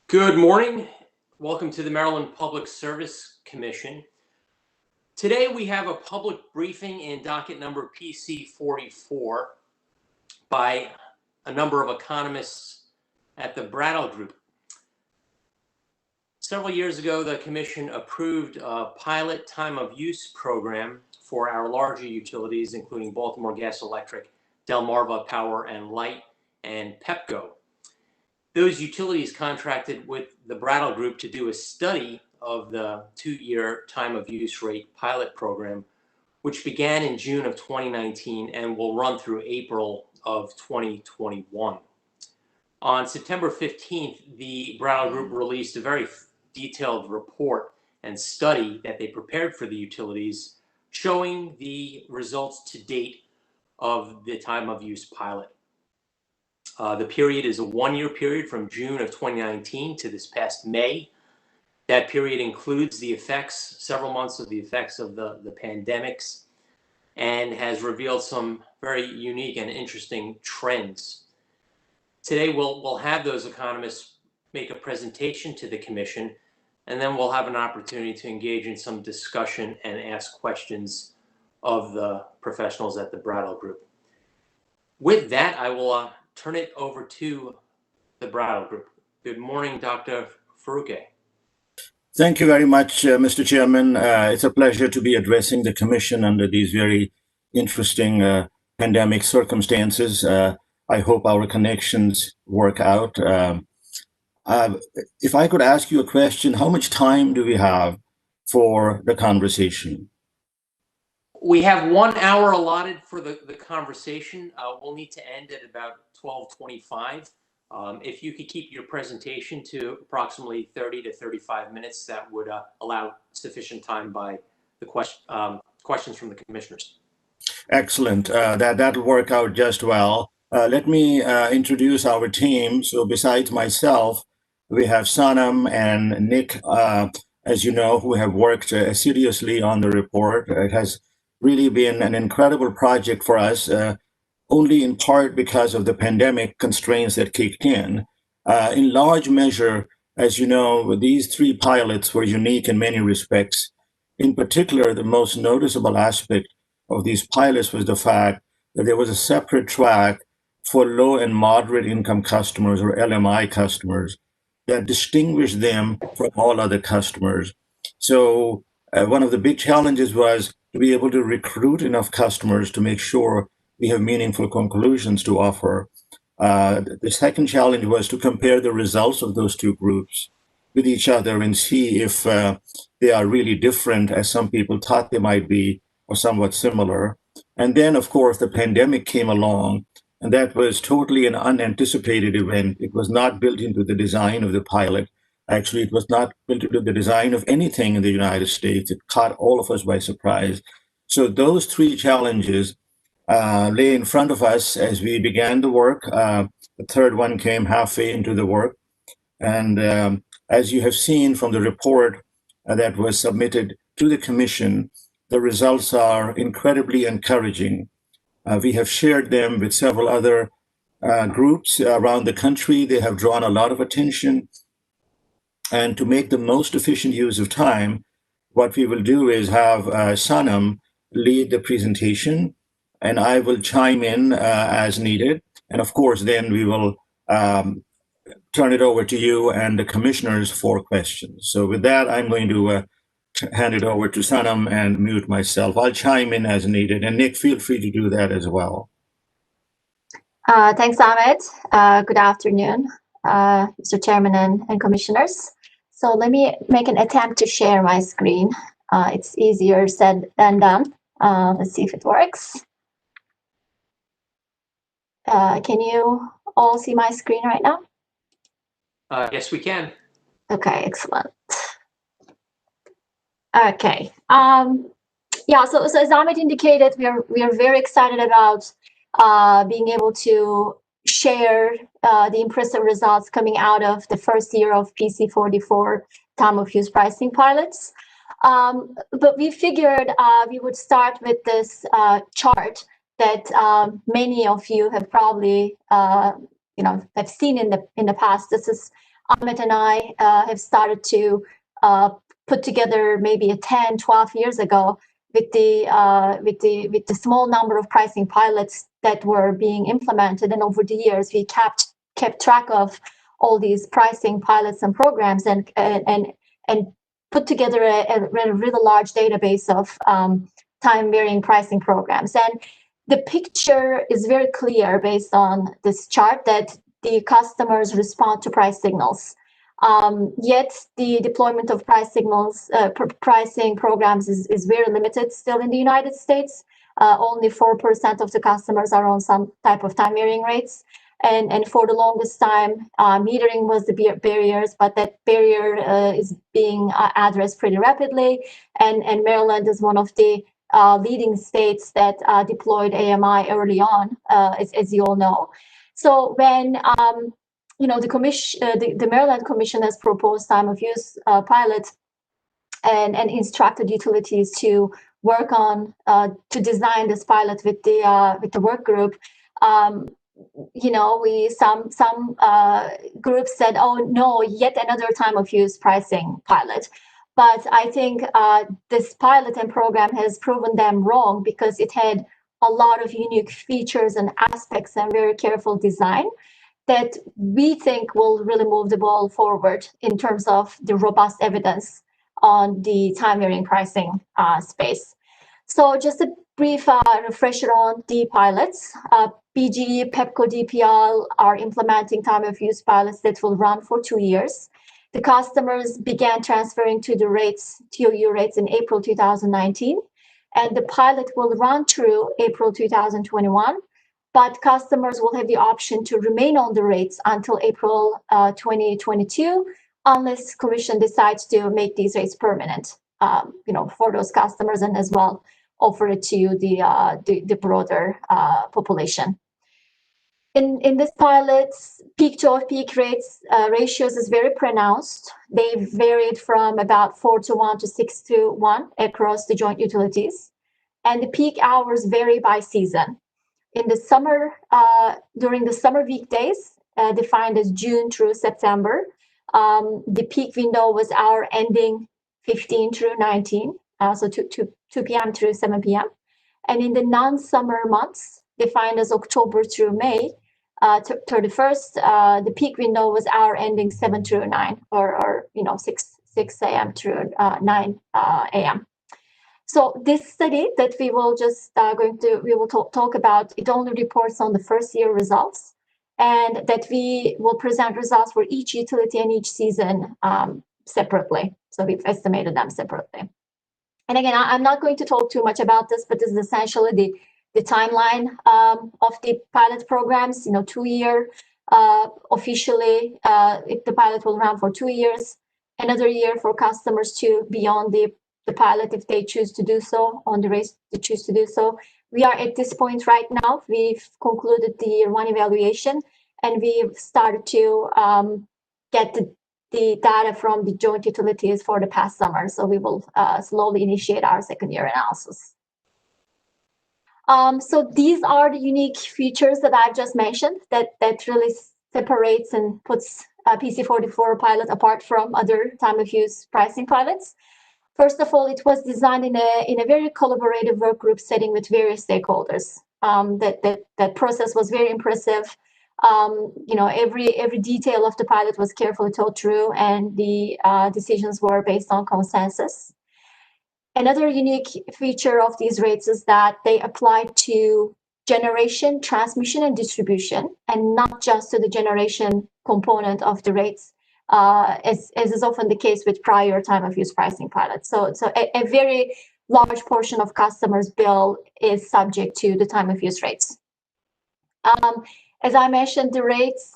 Good morning. Welcome to the Maryland Public Service Commission. Today we have a public briefing in docket number PC44 by a number of economists at the Brattle Group. Several years ago, the Commission approved a pilot time of use program for our larger utilities, including Baltimore Gas Electric, Delmarva Power and Light, and Pepco. Those utilities contracted with the Brattle Group to do a study of the 2-year time of use rate pilot program, which began in June of 2019 and will run through April of 2021. On September 15th, the Brattle Group released a very detailed report and study that they prepared for the utilities, showing the results to date of the time of use pilot. The period is a 1-year period from June of 2019 to this past May. That period includes the effects, several months of the effects of the pandemics, and has revealed some very unique and interesting trends. Today, we'll have those economists make a presentation to the Commission, and then we'll have an opportunity to engage in some discussion and ask questions of the professionals at the Brattle Group. With that, I will turn it over to the Brattle Group. Good morning, Dr. Faruqi. Thank you very much, Mr. Chairman. It's a pleasure to be addressing the Commission under these very interesting pandemic circumstances. I hope our connections work out. If I could ask you a question, how much time do we have for the conversation? We have 1 hour allotted for the conversation. We'll need to end at about 12:25. If you could keep your presentation to approximately 30 to 35 minutes, that would allow sufficient time by the questions from the commissioners. Excellent. That'll work out just well. Let me introduce our team. So besides myself, we have Sanam and Nick, as you know, who have worked assiduously on the report. It has really been an incredible project for us, only in part because of the pandemic constraints that kicked in. In large measure, as you know, these 3 pilots were unique in many respects. In particular, the most noticeable aspect of these pilots was the fact that there was a separate track for low and moderate income customers, or LMI customers, that distinguished them from all other customers. So one of the big challenges was to be able to recruit enough customers to make sure we have meaningful conclusions to offer. The second challenge was to compare the results of those 2 groups with each other and see if they are really different, as some people thought they might be, or somewhat similar. And then, of course, the pandemic came along, and that was totally an unanticipated event. It was not built into the design of the pilot. Actually, it was not built into the design of anything in the United States. It caught all of us by surprise. So those 3 challenges lay in front of us as we began the work. The third one came halfway into the work. And as you have seen from the report that was submitted to the Commission, the results are incredibly encouraging. We have shared them with several other groups around the country. They have drawn a lot of attention. And to make the most efficient use of time, what we will do is have Sanam lead the presentation, and I will chime in as needed. And of course, then we will turn it over to you and the commissioners for questions. So with that, I'm going to hand it over to Sanam and mute myself. I'll chime in as needed. And Nick, feel free to do that as well. Thanks, Ahmed. Good afternoon, Mr. Chairman and commissioners. So let me make an attempt to share my screen. It's easier said than done. Let's see if it works. Can you all see my screen right now? Yes, we can. Okay, excellent. Okay. Yeah, so as Ahmed indicated, we are very excited about being able to share the impressive results coming out of the first year of PC44 time of use pricing pilots. But we figured we would start with this chart that many of you have probably have seen in the past. This is Amit and I have started to put together maybe 10, 12 years ago with the small number of pricing pilots that were being implemented. And over the years, we kept track of all these pricing pilots and programs and put together a really large database of time varying pricing programs. And the picture is very clear based on this chart that the customers respond to price signals. Yet the deployment of price signals, pricing programs is very limited still in the United States. Only 4% of the customers are on some type of time varying rates. And for the longest time, metering was the barriers, but that barrier is being addressed pretty rapidly. And Maryland is one of the leading states that deployed AMI early on, as you all know. So when the Maryland Commission has proposed time of use pilot and instructed utilities to work on to design this pilot with the work group. Some groups said, "Oh no, yet another time of use pricing pilot." But I think this pilot and program has proven them wrong because it had a lot of unique features and aspects and very careful design that we think will really move the ball forward in terms of the robust evidence on the time varying pricing space. So just a brief refresher on the pilots. BGE, PEPCO, DPL are implementing time of use pilots that will run for 2 years. The customers began transferring to the rates, TOU rates, in April 2019, and the pilot will run through April 2021, but customers will have the option to remain on the rates until April 2022, unless Commission decides to make these rates permanent, for those customers, and as well offer it to the broader population. In this pilot's peak to off-peak rates ratios is very pronounced. They varied from about 4:1 to 6:1 across the joint utilities, and the peak hours vary by season. In the summer, during the summer weekdays, defined as June through September, the peak window was hour ending 15 through 19, so 2 p.m. through 7 p.m. And in the non-summer months, defined as October through May, 31st, the peak window was hour ending 7 through 9, or 6 a.m. through 9 a.m. So this study that we will just talk about, it only reports on the first year results, and that we will present results for each utility and each season separately. So we've estimated them separately. And again, I'm not going to talk too much about this, but this is essentially the timeline of the pilot programs. 2 year officially, if the pilot will run for 2 years, another year for customers to be on the pilot if they choose to do so, on the race to choose to do so. We are at this point right now. We've concluded the year one evaluation, and we've started to get the data from the joint utilities for the past summer. So we will slowly initiate our second year analysis. So these are the unique features that I've just mentioned that really separates and puts PC44 pilot apart from other time of use pricing pilots. First of all, it was designed in a very collaborative work group setting with various stakeholders. That process was very impressive. Every detail of the pilot was carefully thought through, and the decisions were based on consensus. Another unique feature of these rates is that they apply to generation, transmission, and distribution, and not just to the generation component of the rates, as is often the case with prior time of use pricing pilots. So a very large portion of customers' bill is subject to the time of use rates. As I mentioned, the rates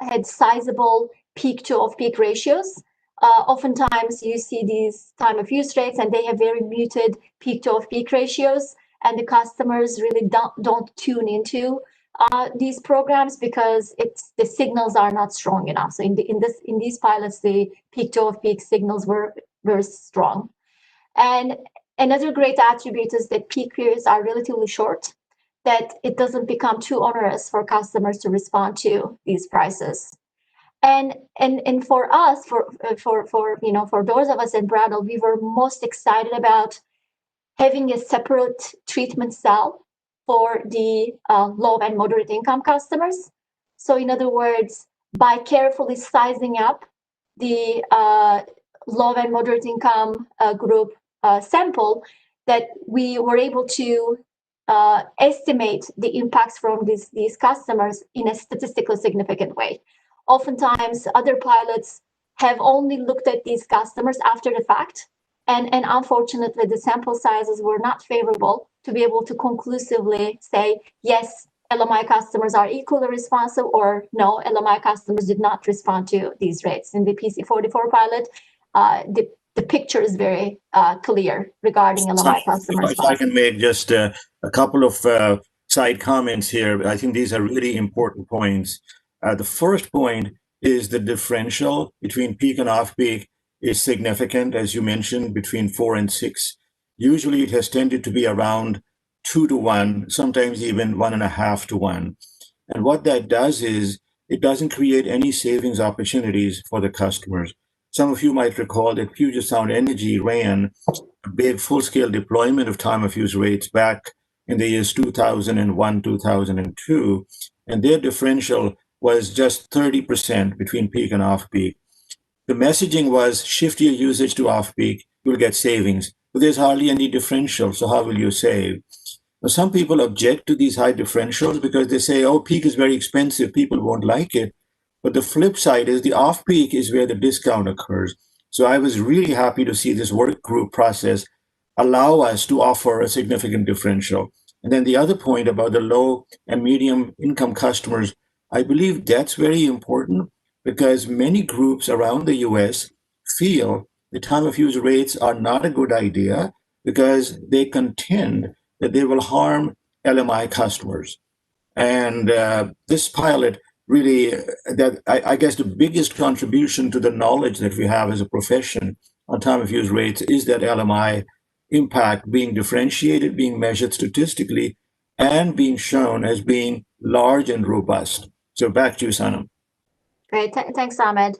had sizable peak to off-peak ratios. Oftentimes you see these time of use rates and they have very muted peak to off-peak ratios, and the customers really don't tune into these programs because the signals are not strong enough. So in these pilots, the peak to off-peak signals were very strong. And another great attribute is that peak periods are relatively short, that it doesn't become too onerous for customers to respond to these prices. And for us, for those of us in Brattle, we were most excited about having a separate treatment cell for the low and moderate income customers. So in other words, by carefully sizing up the low and moderate income group sample, that we were able to estimate the impacts from these customers in a statistically significant way. Oftentimes, other pilots have only looked at these customers after the fact, and unfortunately, the sample sizes were not favorable to be able to conclusively say, yes, LMI customers are equally responsive, or no, LMI customers did not respond to these rates. In the PC44 pilot, the picture is very clear regarding LMI customer response. If I can make just a couple of side comments here, I think these are really important points. The first point is the differential between peak and off-peak is significant, as you mentioned, between 4 and 6. Usually it has tended to be around 2 to 1, sometimes even 1.5 to 1. And what that does is it doesn't create any savings opportunities for the customers. Some of you might recall that Puget Sound Energy ran a big full-scale deployment of time of use rates back in the years 2001, 2002, and their differential was just 30% between peak and off-peak. The messaging was shift your usage to off-peak, you'll get savings, but there's hardly any differential, so how will you save? Now, some people object to these high differentials because they say, oh, peak is very expensive, people won't like it. But the flip side is the off-peak is where the discount occurs. So I was really happy to see this work group process allow us to offer a significant differential. And then the other point about the low and medium income customers, I believe that's very important because many groups around the US feel the time of use rates are not a good idea because they contend that they will harm LMI customers. And this pilot really, that I guess the biggest contribution to the knowledge that we have as a profession on time of use rates is that LMI impact being differentiated, being measured statistically, and being shown as being large and robust. So back to you, Sanam. Great, thanks, Ahmed.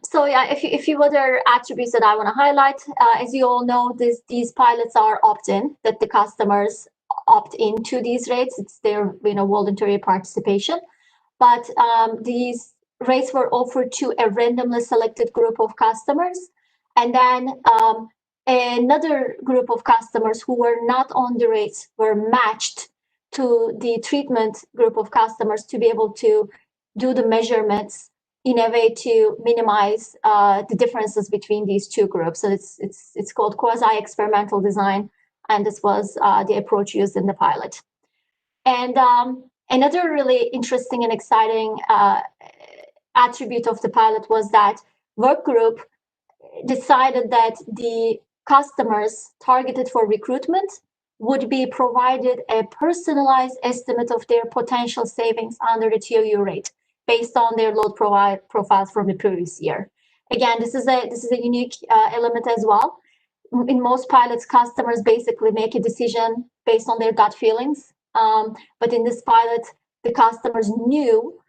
So yeah, a few other attributes that I want to highlight. As you all know, these pilots are opt-in, that the customers opt into these rates. It's their voluntary participation. But these rates were offered to a randomly selected group of customers. And then another group of customers who were not on the rates were matched to the treatment group of customers to be able to do the measurements in a way to minimize the differences between these two groups. So it's called quasi-experimental design, and this was the approach used in the pilot. And another really interesting and exciting attribute of the pilot was that work group decided that the customers targeted for recruitment would be provided a personalized estimate of their potential savings under the TOU rate based on their load profiles from the previous year. Again, this is a unique element as well. In most pilots, customers basically make a decision based on their gut feelings. But in this pilot, the customers knew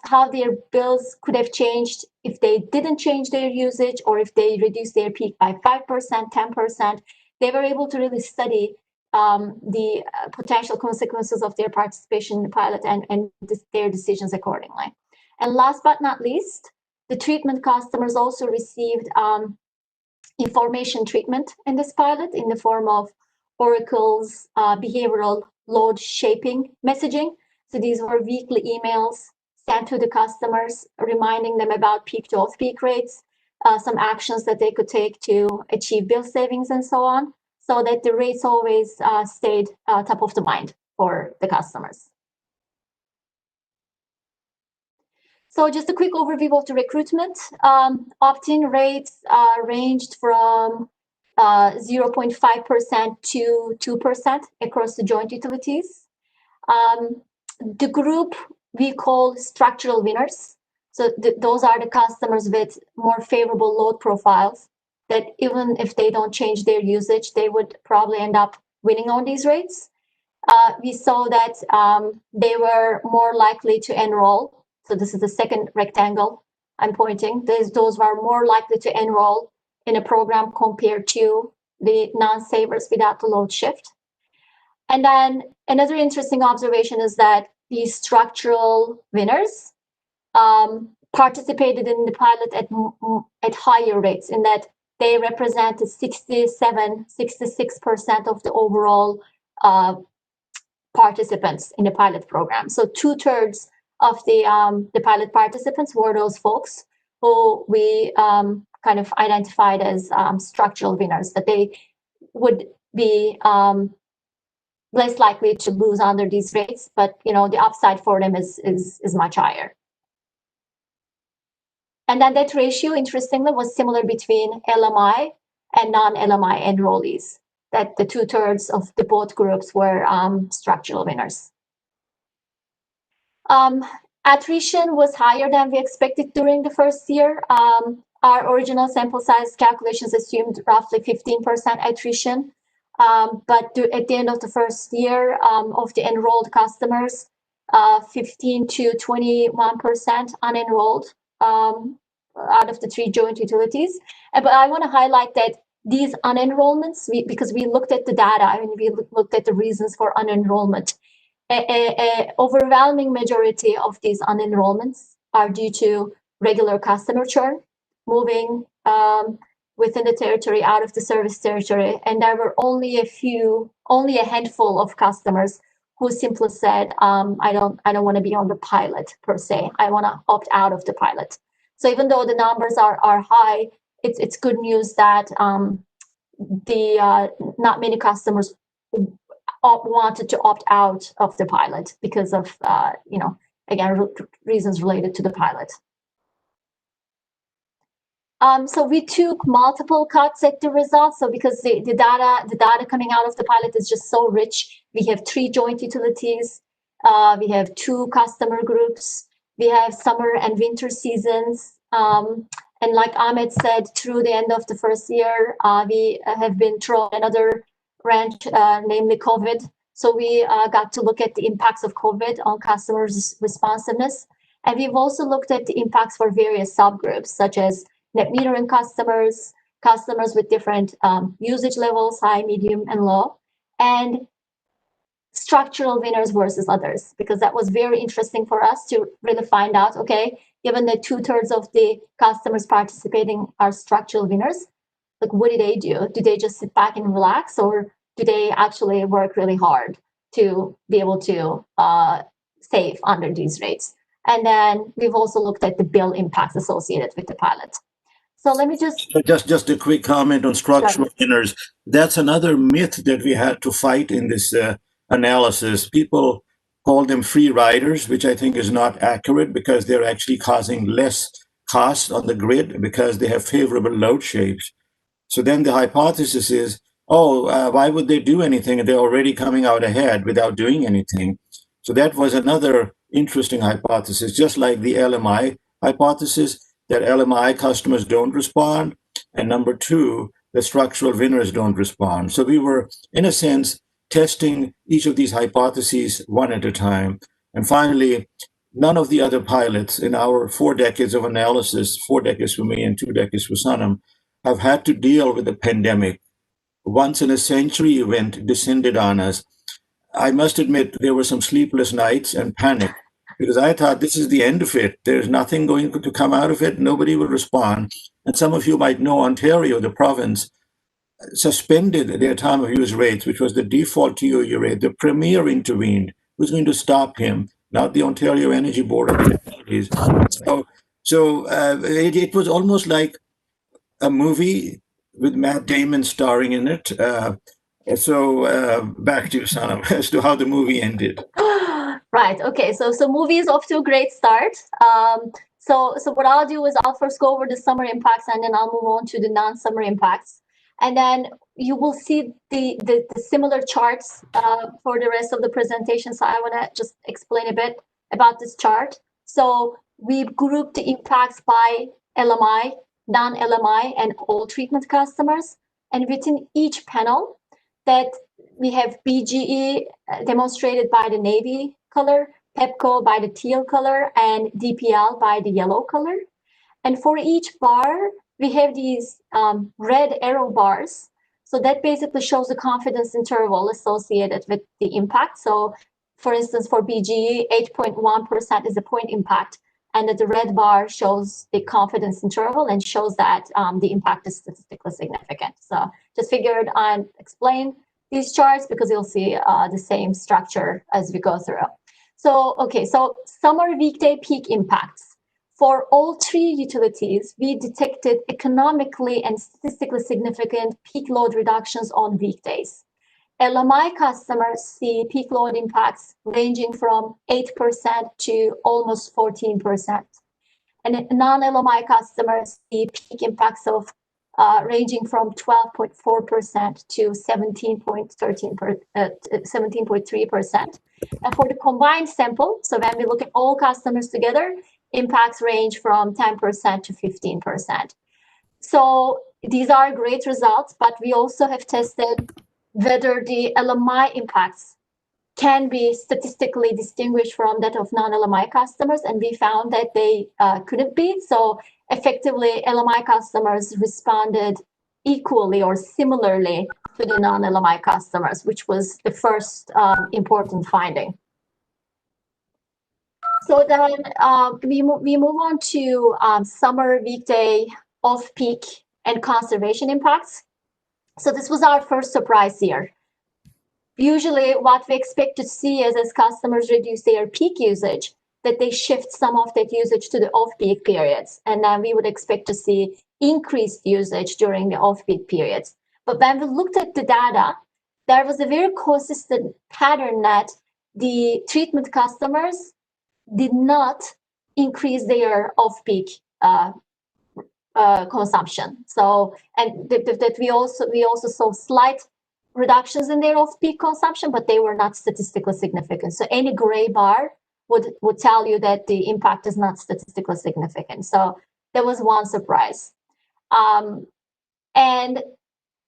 how their bills could have changed if they didn't change their usage or if they reduced their peak by 5%, 10%. They were able to really study the potential consequences of their participation in the pilot and their decisions accordingly. And last but not least, the treatment customers also received information treatment in this pilot in the form of Oracle's behavioral load shaping messaging. So these were weekly emails sent to the customers, reminding them about peak to off-peak rates, some actions that they could take to achieve bill savings and so on, so that the rates always stayed top of the mind for the customers. So just a quick overview of the recruitment. Opt-in rates ranged from 0.5% to 2% across the joint utilities. The group we call structural winners. So those are the customers with more favorable load profiles that even if they don't change their usage, they would probably end up winning on these rates. We saw that they were more likely to enroll So this is the second rectangle I'm pointing. Those were more likely to enroll in a program compared to the non-savers without the load shift. And then another interesting observation is that these structural winners participated in the pilot at higher rates, in that they represented 66% of the overall participants in the pilot program. So 2/3 of the pilot participants were those folks who we kind of identified as structural winners, that they would be less likely to lose under these rates, but the upside for them is much higher. And then that ratio, interestingly, was similar between LMI and non-LMI enrollees, that the 2/3 of the both groups were structural winners. Attrition was higher than we expected during the first year. Our original sample size calculations assumed roughly 15% attrition. But at the end of the first year of the enrolled customers, 15 to 21% unenrolled out of the 3 joint utilities. But I want to highlight that these unenrollments, because we looked at the data, we looked at the reasons for unenrollment. An overwhelming majority of these unenrollments are due to regular customer churn, moving within the territory out of the service territory, and there were only a handful of customers who simply said, I don't want to be on the pilot per se. I want to opt out of the pilot. So even though the numbers are high, it's good news that not many customers wanted to opt out of the pilot because of again, reasons related to the pilot. So we took multiple cuts at the results. So because the data coming out of the pilot is just so rich, we have 3 joint utilities, we have 2 customer groups, we have summer and winter seasons, and like Ahmed said, through the end of the first year, we have been thrown another wrench, namely COVID. So we got to look at the impacts of COVID on customers' responsiveness, and we've also looked at the impacts for various subgroups, such as net metering customers, customers with different usage levels, high, medium, and low, and structural winners versus others, because that was very interesting for us to really find out, okay, given that 2/3 of the customers participating are structural winners, like what do they do? Do they just sit back and relax, or do they actually work really hard to be able to save under these rates? And then we've also looked at the bill impacts associated with the pilot. So let me just a quick comment on structural winners. That's another myth that we had to fight in this analysis. People call them free riders, which I think is not accurate, because they're actually causing less cost on the grid because they have favorable load shapes. So then the hypothesis is, why would they do anything? They're already coming out ahead without doing anything. So that was another interesting hypothesis, just like the LMI hypothesis, that LMI customers don't respond, and number 2, the structural winners don't respond. So we were, in a sense, testing each of these hypotheses one at a time. And finally, none of the other pilots in our 4 decades of analysis, 4 decades for me and 2 decades for Sanam, have had to deal with the pandemic. Once in a century event descended on us. I must admit there were some sleepless nights and panic, because I thought this is the end of it. There's nothing going to come out of it. Nobody will respond. And some of you might know Ontario, the province, suspended their time of use rates, which was the default TOU rate. The premier intervened. Who's going to stop him? Not the Ontario Energy Board of Utilities. So it was almost like a movie with Matt Damon starring in it. So back to you, Sanam, as to how the movie ended. Right. Okay. So movie is off to a great start. So what I'll do is I'll first go over the summer impacts, and then I'll move on to the non-summer impacts, and then you will see the similar charts for the rest of the presentation. So I want to just explain a bit about this chart. So we've grouped the impacts by LMI, non-LMI, and all treatment customers, and within each panel, that we have BGE demonstrated by the navy color, PEPCO by the teal color, and DPL by the yellow color. And for each bar, we have these red arrow bars. So that basically shows the confidence interval associated with the impact. So for instance, for BGE, 8.1% is a point impact, and that the red bar shows the confidence interval and shows that the impact is statistically significant. So just figured I'd explain these charts because you'll see the same structure as we go through. So, okay, so summer weekday peak impacts. For all three utilities, we detected economically and statistically significant peak load reductions on weekdays. LMI customers see peak load impacts ranging from 8% to almost 14%. And non-LMI customers see peak impacts of ranging from 12.4% to 17.3%. And for the combined sample, so when we look at all customers together, impacts range from 10% to 15%. So these are great results, but we also have tested whether the LMI impacts can be statistically distinguished from that of non-LMI customers, and we found that they couldn't be. So effectively, LMI customers responded equally or similarly to the non-LMI customers, which was the first important finding. So then we move on to summer weekday off-peak and conservation impacts. So this was our first surprise here. Usually what we expect to see is as customers reduce their peak usage, that they shift some of that usage to the off-peak periods. And then we would expect to see increased usage during the off-peak periods. But when we looked at the data, there was a very consistent pattern that the treatment customers did not increase their off-peak consumption. So, and that we also saw slight reductions in their off-peak consumption, but they were not statistically significant. So any gray bar would tell you that the impact is not statistically significant. So there was one surprise. And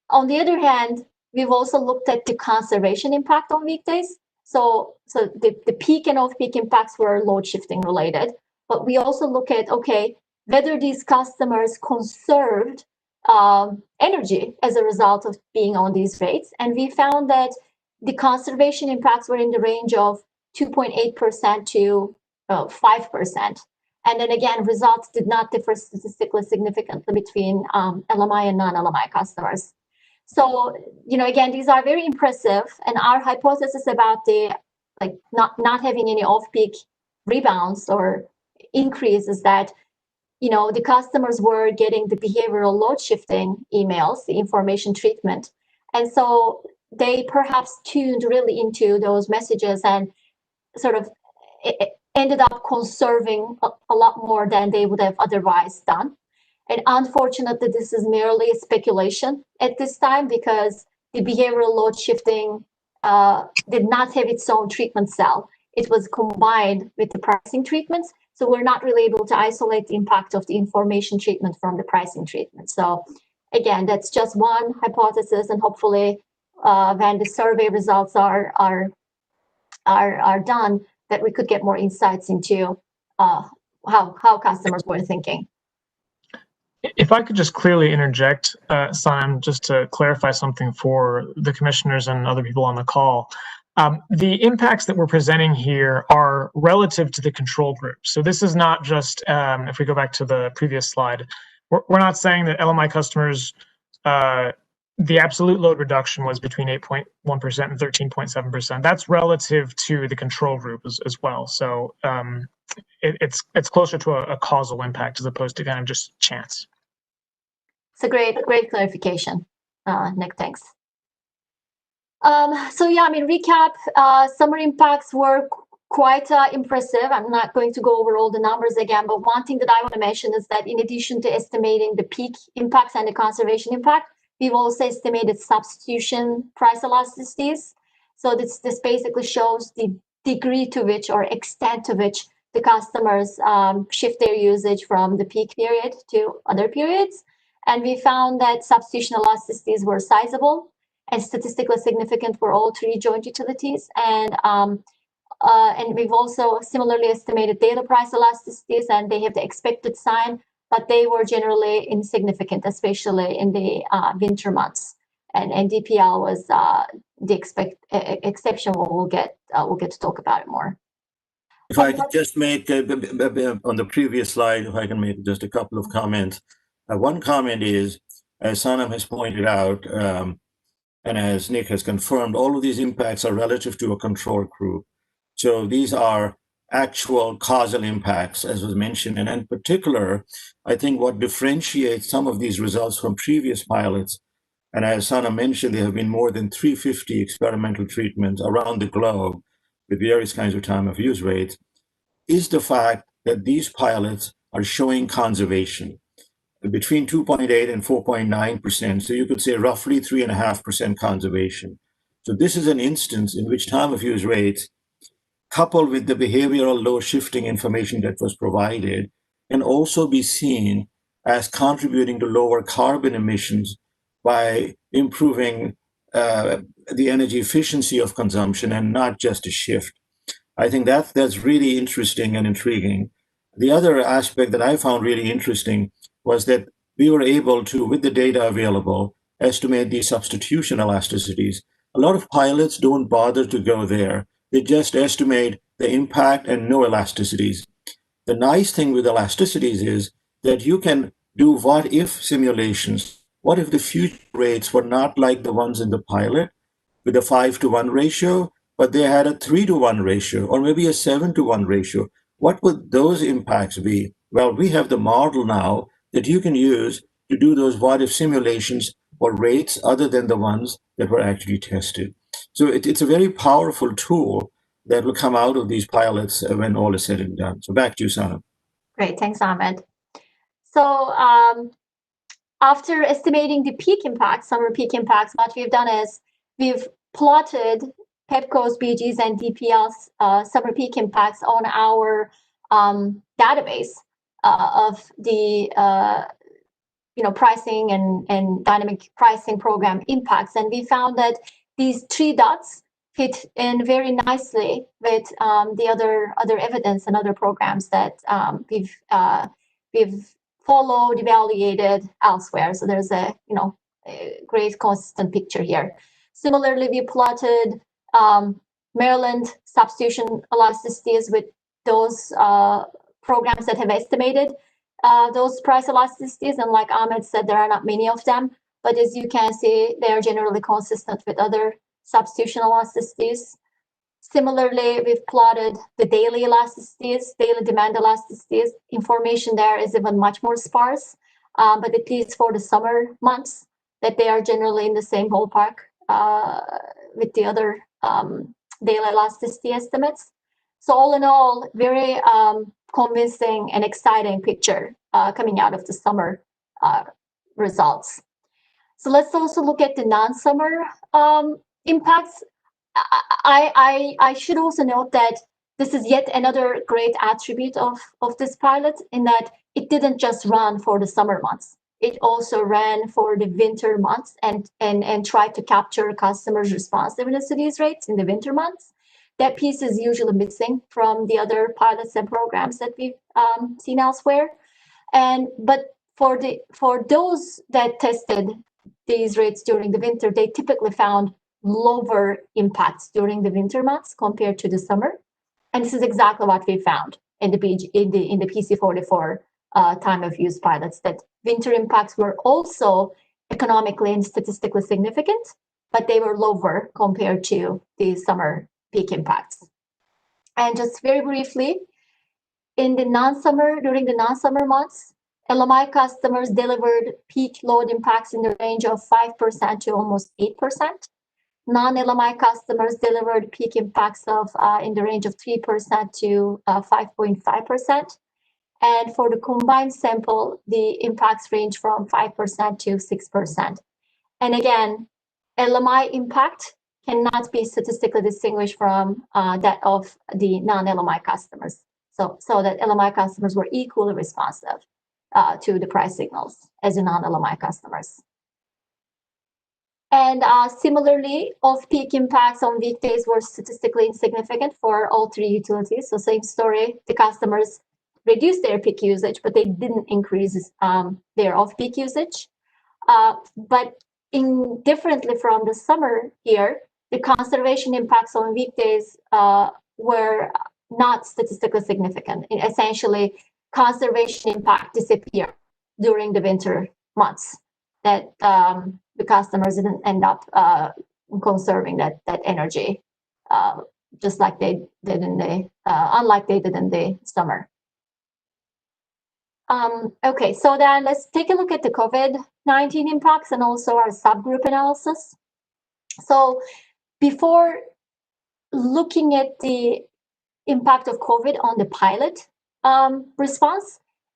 on the other hand, we've also looked at the conservation impact on weekdays. So the peak and off-peak impacts were load shifting related, but we also look at, okay, whether these customers conserved energy as a result of being on these rates. And we found that the conservation impacts were in the range of 2.8% to 5%. And then again, results did not differ statistically significantly between LMI and non-LMI customers. So, you know, again, these are very impressive. And our hypothesis about the not having any off-peak rebounds or increase is that, you know, the customers were getting the behavioral load shifting emails, the information treatment. And so they perhaps tuned really into those messages and sort of ended up conserving a lot more than they would have otherwise done. And unfortunately, this is merely a speculation at this time because the behavioral load shifting did not have its own treatment cell. It was combined with the pricing treatments. So we're not really able to isolate the impact of the information treatment from the pricing treatment. So again, that's just one hypothesis, and hopefully when the survey results are done, that we could get more insights into how customers were thinking. If I could just clearly interject, Sanam, just to clarify something for the commissioners and other people on the call. The impacts that we're presenting here are relative to the control group. So this is not just, if we go back to the previous slide, we're not saying that LMI customers, the absolute load reduction was between 8.1% and 13.7%. That's relative to the control group as well. So it's closer to a causal impact as opposed to kind of just chance. It's a great clarification, Nick, thanks. So yeah, I mean, recap, summer impacts were quite impressive. I'm not going to go over all the numbers again, but one thing that I want to mention is that in addition to estimating the peak impacts and the conservation impact, we've also estimated substitution price elasticities. So this basically shows the degree to which or extent to which the customers shift their usage from the peak period to other periods. And we found that substitution elasticities were sizable and statistically significant for all three joint utilities. And And we've also similarly estimated data price elasticities, and they have the expected sign, but they were generally insignificant, especially in the winter months. And DPL was the exception. We'll get to talk about it more. If I could just make, on the previous slide, if I can make just a couple of comments. One comment is, as Sanam has pointed out, and as Nick has confirmed, all of these impacts are relative to a control group. So these are actual causal impacts, as was mentioned. And in particular, I think what differentiates some of these results from previous pilots, and as Sanam mentioned, there have been more than 350 experimental treatments around the globe with various kinds of time of use rates, is the fact that these pilots are showing conservation between 2.8 and 4.9%. So you could say roughly 3.5% conservation. So this is an instance in which time of use rates, coupled with the behavioral low shifting information that was provided, can also be seen as contributing to lower carbon emissions by improving the energy efficiency of consumption and not just a shift. I think that's really interesting and intriguing. The other aspect that I found really interesting was that we were able to, with the data available, estimate the substitution elasticities. A lot of pilots don't bother to go there. They just estimate the impact and no elasticities. The nice thing with elasticities is that you can do what-if simulations. What if the future rates were not like the ones in the pilot with a 5-to-1 ratio, but they had a 3-to-1 ratio or maybe a 7-to-1 ratio? What would those impacts be? Well, we have the model now that you can use to do those what-if simulations for rates other than the ones that were actually tested. So it's a very powerful tool that will come out of these pilots when all is said and done. So back to you, Sanam. Great, thanks, Ahmed. So after estimating the peak impacts, summer peak impacts, what we've done is we've plotted PEPCO's, BG's, and DPL's summer peak impacts on our database of the pricing and dynamic pricing program impacts, and we found that these 3 dots fit in very nicely with the other evidence and other programs that we've followed, evaluated elsewhere. So there's a great consistent picture here. Similarly, we plotted Maryland substitution elasticities with those programs that have estimated those price elasticities, and like Ahmed said, there are not many of them, but as you can see, they are generally consistent with other substitution elasticities. Similarly, we've plotted the daily elasticities, daily demand elasticities. Information there is even much more sparse, but at least for the summer months, that they are generally in the same ballpark with the other daily elasticity estimates. So all in all, very convincing and exciting picture coming out of the summer results. So let's also look at the non-summer impacts. I should also note that this is yet another great attribute of this pilot, in that it didn't just run for the summer months. It also ran for the winter months and tried to capture customers' responsiveness to these rates in the winter months. That piece is usually missing from the other pilots and programs that we've seen elsewhere. But for those that tested these rates during the winter, they typically found lower impacts during the winter months compared to the summer. And this is exactly what we found in the PC44 time of use pilots, that winter impacts were also economically and statistically significant, but they were lower compared to the summer peak impacts. And just very briefly, during the non-summer months, LMI customers delivered peak load impacts in the range of 5% to almost 8%. Non-LMI customers delivered peak impacts of in the range of 3% to 5.5%. And for the combined sample, the impacts range from 5% to 6%. And again, LMI impact cannot be statistically distinguished from that of the non-LMI customers. So that LMI customers were equally responsive to the price signals as the non-LMI customers. And similarly, off-peak impacts on weekdays were statistically insignificant for all three utilities. So same story, the customers reduced their peak usage, but they didn't increase their off-peak usage. But differently from the summer here, the conservation impacts on weekdays were not statistically significant. Essentially, conservation impact disappeared during the winter months. That the customers didn't end up conserving that energy, just like they did unlike they did in the summer. Okay, so then let's take a look at the COVID-19 impacts and also our subgroup analysis. So before looking at the impact of COVID on the pilot response,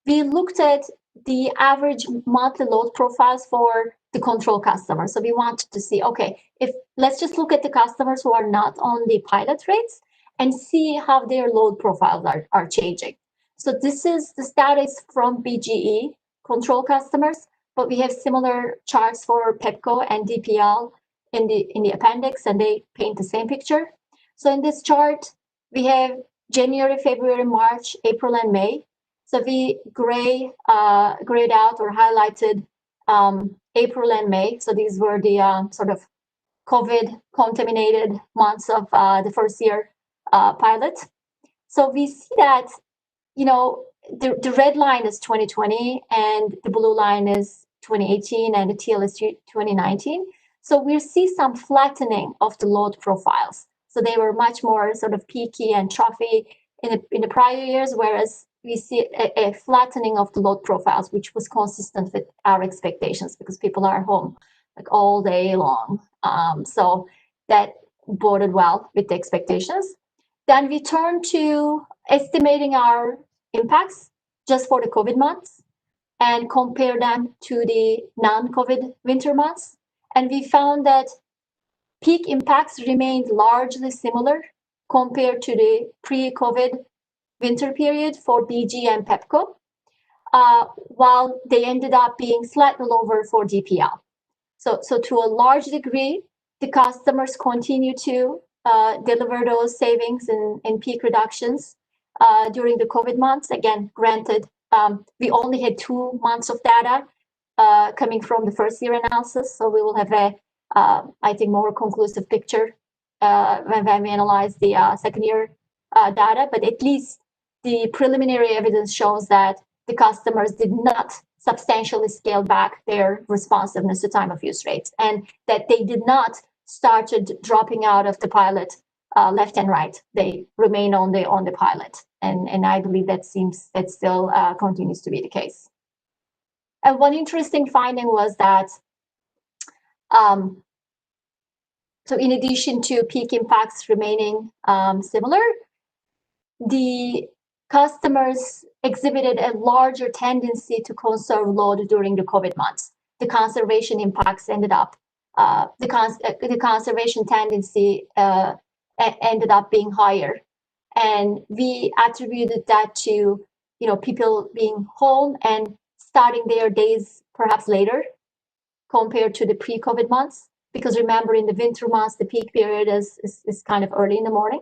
we looked at the average monthly load profiles for the control customers. So we wanted to see, okay, let's just look at the customers who are not on the pilot rates and see how their load profiles are changing. So this data is from BGE control customers, but we have similar charts for PEPCO and DPL in the appendix, and they paint the same picture. So in this chart, we have January, February, March, April, and May. So we grayed out or highlighted April and May. So these were the sort of COVID-contaminated months of the first year pilot. So we see that, the red line is 2020 and the blue line is 2018 and the teal is 2019. So we see some flattening of the load profiles. So they were much more sort of peaky and troughy in the prior years, whereas we see a flattening of the load profiles, which was consistent with our expectations because people are home like all day long. So that boded well with the expectations. Then we turn to estimating our impacts just for the COVID months and compare them to the non-COVID winter months. And we found that peak impacts remained largely similar compared to the pre-COVID winter period for BG and PEPCO, while they ended up being slightly lower for DPL. So to a large degree, the customers continue to deliver those savings in peak reductions during the COVID months. Again, granted, we only had 2 months of data coming from the first year analysis, so we will have I think, more conclusive picture when we analyze the second year data, but at least the preliminary evidence shows that the customers did not substantially scale back their responsiveness to time of use rates, and that they did not started dropping out of the pilot left and right. They remain on the pilot, and I believe that still continues to be the case. And one interesting finding was that so in addition to peak impacts remaining similar, the customers exhibited a larger tendency to conserve load during the COVID months. The conservation impacts ended up, the conservation tendency ended up being higher. And we attributed that to, people being home and starting their days perhaps later compared to the pre-COVID months. Because remember, in the winter months, the peak period is kind of early in the morning.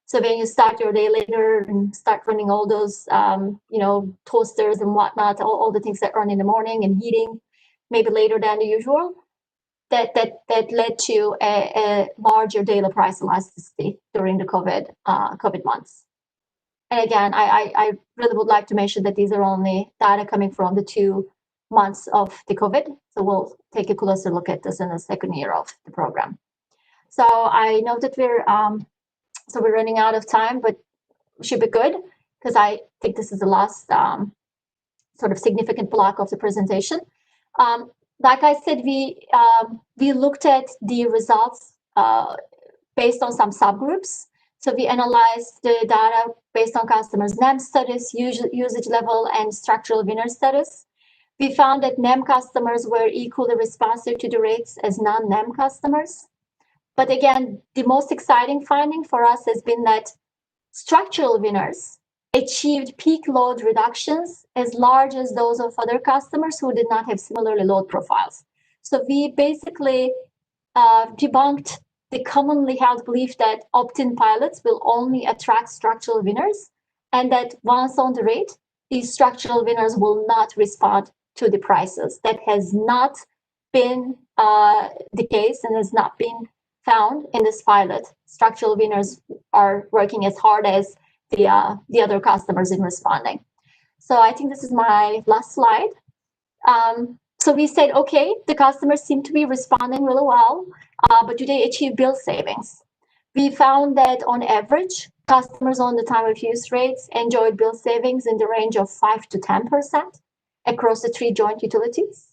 So when you start your day later and start running all those, toasters and whatnot, all the things that run in the morning and heating, maybe later than the usual, that led to a larger daily price elasticity during the COVID months. And again, I really would like to mention that these are only data coming from the 2 months of the COVID. So we'll take a closer look at this in the second year of the program. So I know that we're running out of time, but we should be good because I think this is the last sort of significant block of the presentation. Like I said, we looked at the results based on some subgroups. So we analyzed the data based on customers' NEM status, usage level, and structural winner status. We found that NEM customers were equally responsive to the rates as non-NEM customers. But again, the most exciting finding for us has been that structural winners achieved peak load reductions as large as those of other customers who did not have similarly load profiles. So we basically debunked the commonly held belief that opt-in pilots will only attract structural winners, and that once on the rate, these structural winners will not respond to the prices. That has not been the case and has not been found in this pilot. Structural winners are working as hard as the other customers in responding. So I think this is my last slide. So we said, okay, the customers seem to be responding really well, but do they achieve bill savings? We found that on average, customers on the time of use rates enjoyed bill savings in the range of 5 to 10% across the 3 joint utilities.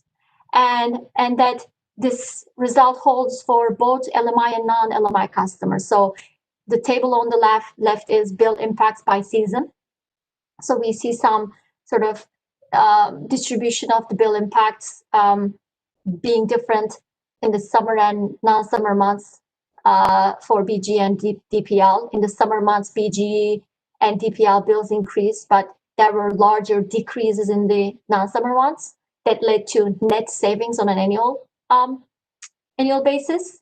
And that this result holds for both LMI and non-LMI customers. So the table on the left is bill impacts by season. So we see some sort of distribution of the bill impacts being different in the summer and non-summer months for BG and DPL. In the summer months, BG and DPL bills increased, but there were larger decreases in the non-summer months that led to net savings on an annual basis.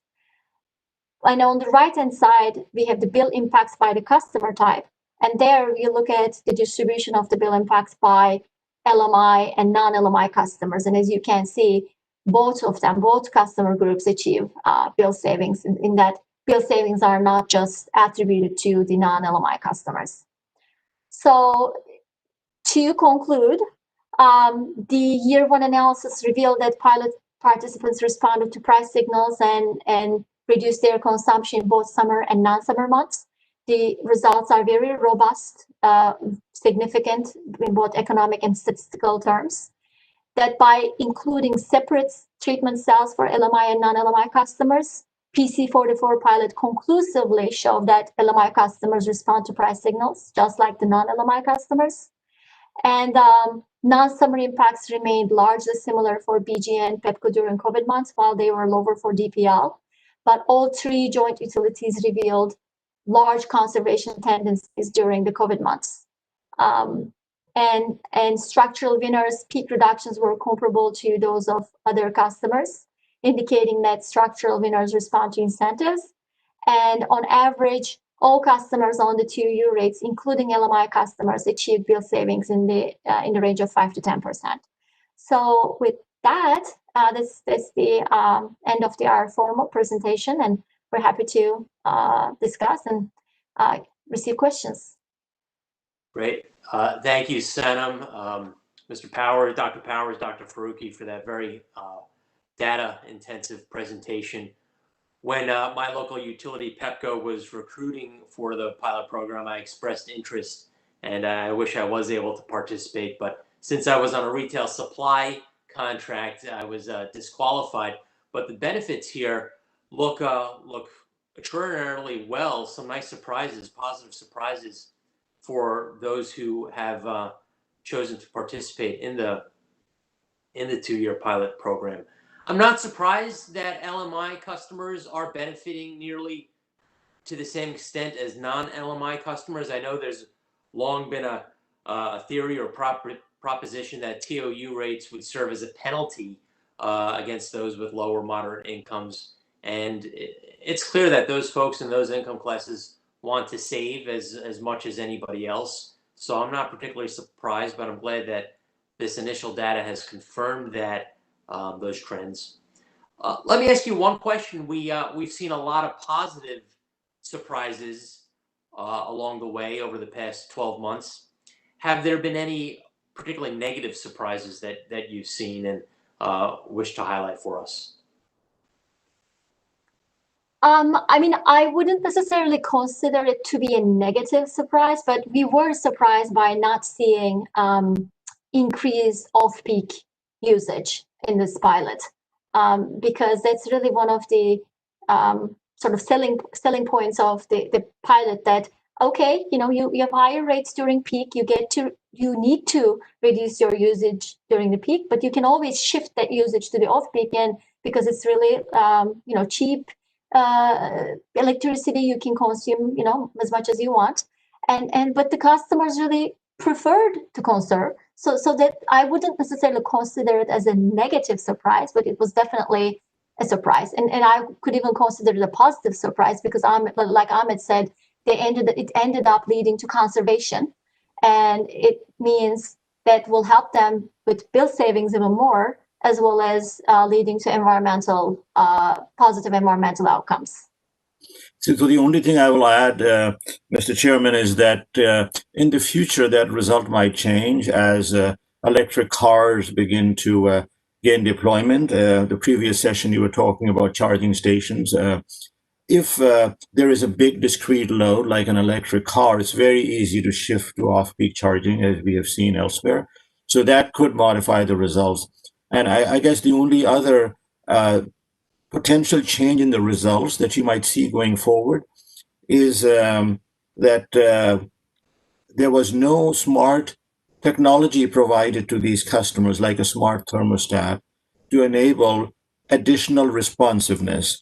And on the right-hand side, we have the bill impacts by the customer type. And there we look at the distribution of the bill impacts by LMI and non-LMI customers. And as you can see, both customer groups achieve bill savings, in that bill savings are not just attributed to the non-LMI customers. So to conclude, the year 1 analysis revealed that pilot participants responded to price signals and reduced their consumption in both summer and non-summer months. The results are very robust, significant in both economic and statistical terms. That by including separate treatment cells for LMI and non-LMI customers, PC44 pilot conclusively showed that LMI customers respond to price signals, just like the non-LMI customers. And non-summer impacts remained largely similar for BG and PEPCO during COVID months, while they were lower for DPL. But all 3 joint utilities revealed large conservation tendencies during the COVID months. And structural winners' peak reductions were comparable to those of other customers, indicating that structural winners respond to incentives. And on average, all customers on the TOU rates, including LMI customers, achieved bill savings in the range of 5 to 10%. So with that, that's the end of our formal presentation, and we're happy to discuss and receive questions. Great. Thank you, Sanam, Mr. Powers, Dr. Faruqi, for that very data-intensive presentation. When my local utility, PEPCO, was recruiting for the pilot program, I expressed interest, and I wish I was able to participate. But since I was on a retail supply contract, I was disqualified. But the benefits here look extraordinarily well. Some nice surprises, positive surprises for those who have chosen to participate in the 2-year pilot program. I'm not surprised that LMI customers are benefiting nearly to the same extent as non-LMI customers. I know there's long been a theory or proposition that TOU rates would serve as a penalty against those with lower moderate incomes. And it's clear that those folks in those income classes want to save as much as anybody else. So I'm not particularly surprised, but I'm glad that this initial data has confirmed that those trends. Let me ask you one question. We've seen a lot of positive surprises along the way over the past 12 months. Have there been any particularly negative surprises that you've seen and wish to highlight for us? I mean, I wouldn't necessarily consider it to be a negative surprise, but we were surprised by not seeing increase off-peak usage in this pilot, because that's really one of the sort of selling points of the pilot, that okay, you have higher rates during peak, you need to reduce your usage during the peak, but you can always shift that usage to the off-peak, and because it's really cheap electricity, you can consume as much as you want, but the customers really preferred to conserve, so that I wouldn't necessarily consider it as a negative surprise, but it was definitely a surprise, and I could even consider it a positive surprise because like Ahmed said, it ended up leading to conservation, and it means that will help them with bill savings even more, as well as leading to positive environmental outcomes. So the only thing I will add, Mr. Chairman, is that in the future that result might change as electric cars begin to gain deployment. The previous session you were talking about charging stations. If there is a big discrete load like an electric car, it's very easy to shift to off-peak charging, as we have seen elsewhere. So that could modify the results. And I guess the only other potential change in the results that you might see going forward is that there was no smart technology provided to these customers, like a smart thermostat, to enable additional responsiveness.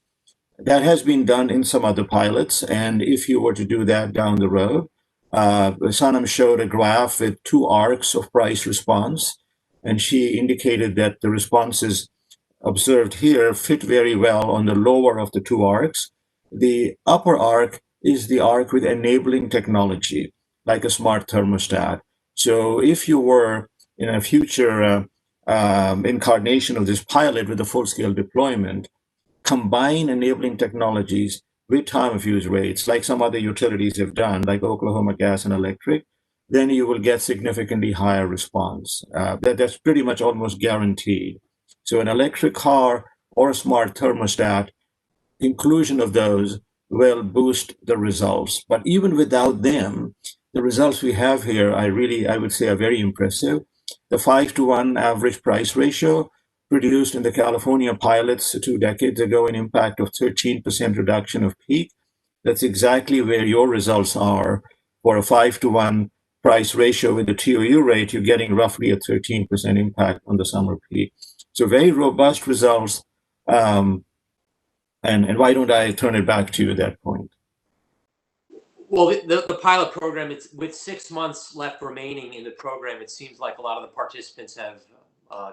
That has been done in some other pilots, and if you were to do that down the road, Sanam showed a graph with 2 arcs of price response, and she indicated that the responses observed here fit very well on the lower of the 2 arcs. The upper arc is the arc with enabling technology, like a smart thermostat. So if you were in a future incarnation of this pilot with a full-scale deployment, combine enabling technologies with time of use rates, like some other utilities have done, like Oklahoma Gas and Electric, then you will get significantly higher response. That's pretty much almost guaranteed. So an electric car or a smart thermostat, inclusion of those will boost the results. But even without them, the results we have here, I would say, are very impressive. The 5-to-1 average price ratio produced in the California pilots 2 decades ago, an impact of 13% reduction of peak. That's exactly where your results are. For a 5-to-1 price ratio with the TOU rate, you're getting roughly a 13% impact on the summer peak. So very robust results. And why don't I turn it back to you at that point? Well, the pilot program, it's with 6 months left remaining in the program. It seems like a lot of the participants have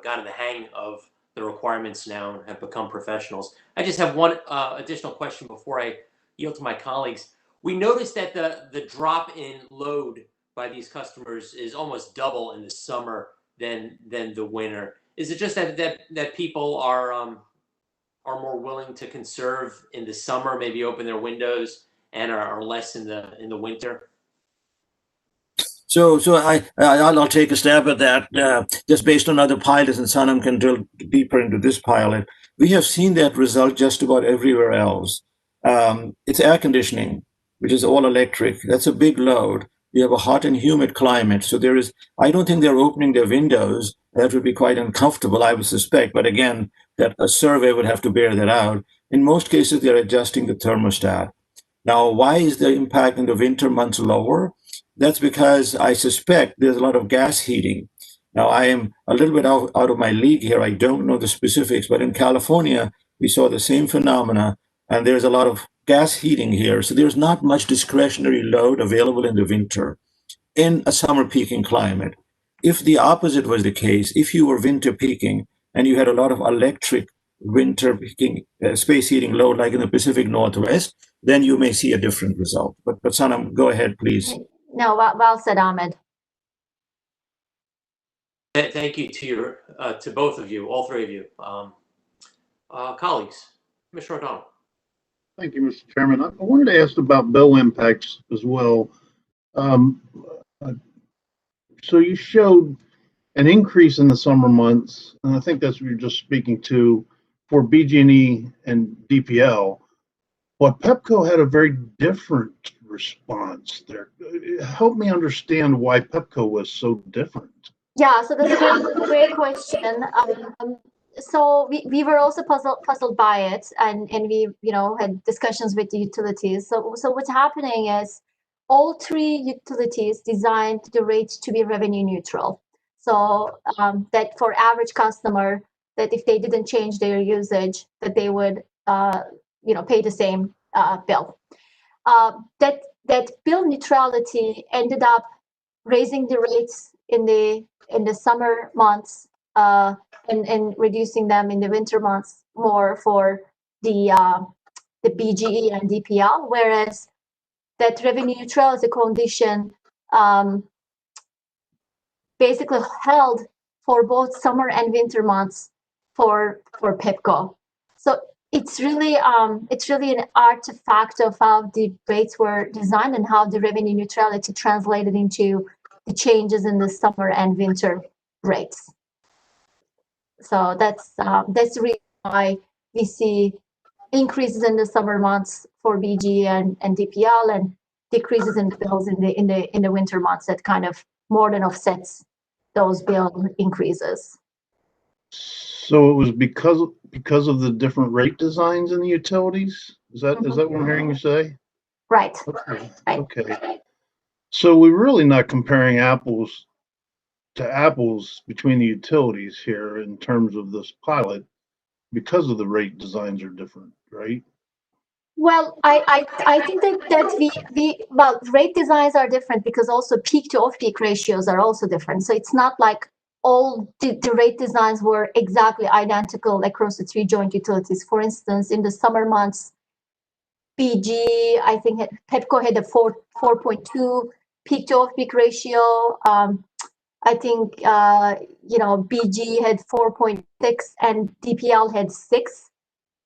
gotten the hang of the requirements now and have become professionals. I just have one additional question before I yield to my colleagues. We noticed that the drop in load by these customers is almost double in the summer than the winter. Is it just that people are more willing to conserve in the summer, maybe open their windows, and are less in the winter? So I'll take a stab at that. Just based on other pilots, and Sanam can drill deeper into this pilot. We have seen that result just about everywhere else. It's air conditioning, which is all electric. That's a big load. You have a hot and humid climate. So I don't think they're opening their windows. That would be quite uncomfortable, I would suspect. But again, that a survey would have to bear that out. In most cases, they're adjusting the thermostat. Now, why is the impact in the winter months lower? That's because I suspect there's a lot of gas heating. Now, I am a little bit out of my league here. I don't know the specifics, but in California, we saw the same phenomena, and there's a lot of gas heating here. So there's not much discretionary load available in the winter in a summer peaking climate. If the opposite was the case, if you were winter peaking and you had a lot of electric winter peaking space heating load, like in the Pacific Northwest, then you may see a different result. But Sanam, go ahead, please. No, well said, Ahmed. Thank you to both of you, all 3 of you. Colleagues, Commissioner O'Donnell. Thank you, Mr. Chairman. I wanted to ask about bill impacts as well. So you showed an increase in the summer months, and I think that's what you're just speaking to for BG&E and DPL. But Pepco had a very different response there. Help me understand why Pepco was so different. Yeah, so that's a great question. So we were also puzzled by it, and we had discussions with the utilities. So what's happening is all 3 utilities designed the rates to be revenue neutral. So that for average customer, that if they didn't change their usage, that they would pay the same bill. That bill neutrality ended up raising the rates in the summer months and reducing them in the winter months. more for the BGE and DPL, whereas that revenue neutrality condition basically held for both summer and winter months for PEPCO. So it's really an artifact of how the rates were designed and how the revenue neutrality translated into the changes in the summer and winter rates. So that's the reason why we see increases in the summer months for BG and DPL, and decreases in bills in the winter months that kind of more than offsets those bill increases. So it was because of the different rate designs in the utilities? Is that what I'm hearing you say? Right. Okay. Right. Okay. So we're really not comparing apples to apples between the utilities here in terms of this pilot, because of the rate designs are different, right? Well, I think that rate designs are different because also peak to off-peak ratios are also different. So it's not like all the rate designs were exactly identical across the three joint utilities. For instance, in the summer months, BG, I think PEPCO had a 4.2 peak to off-peak ratio. I think BG had 4.6 and DPL had 6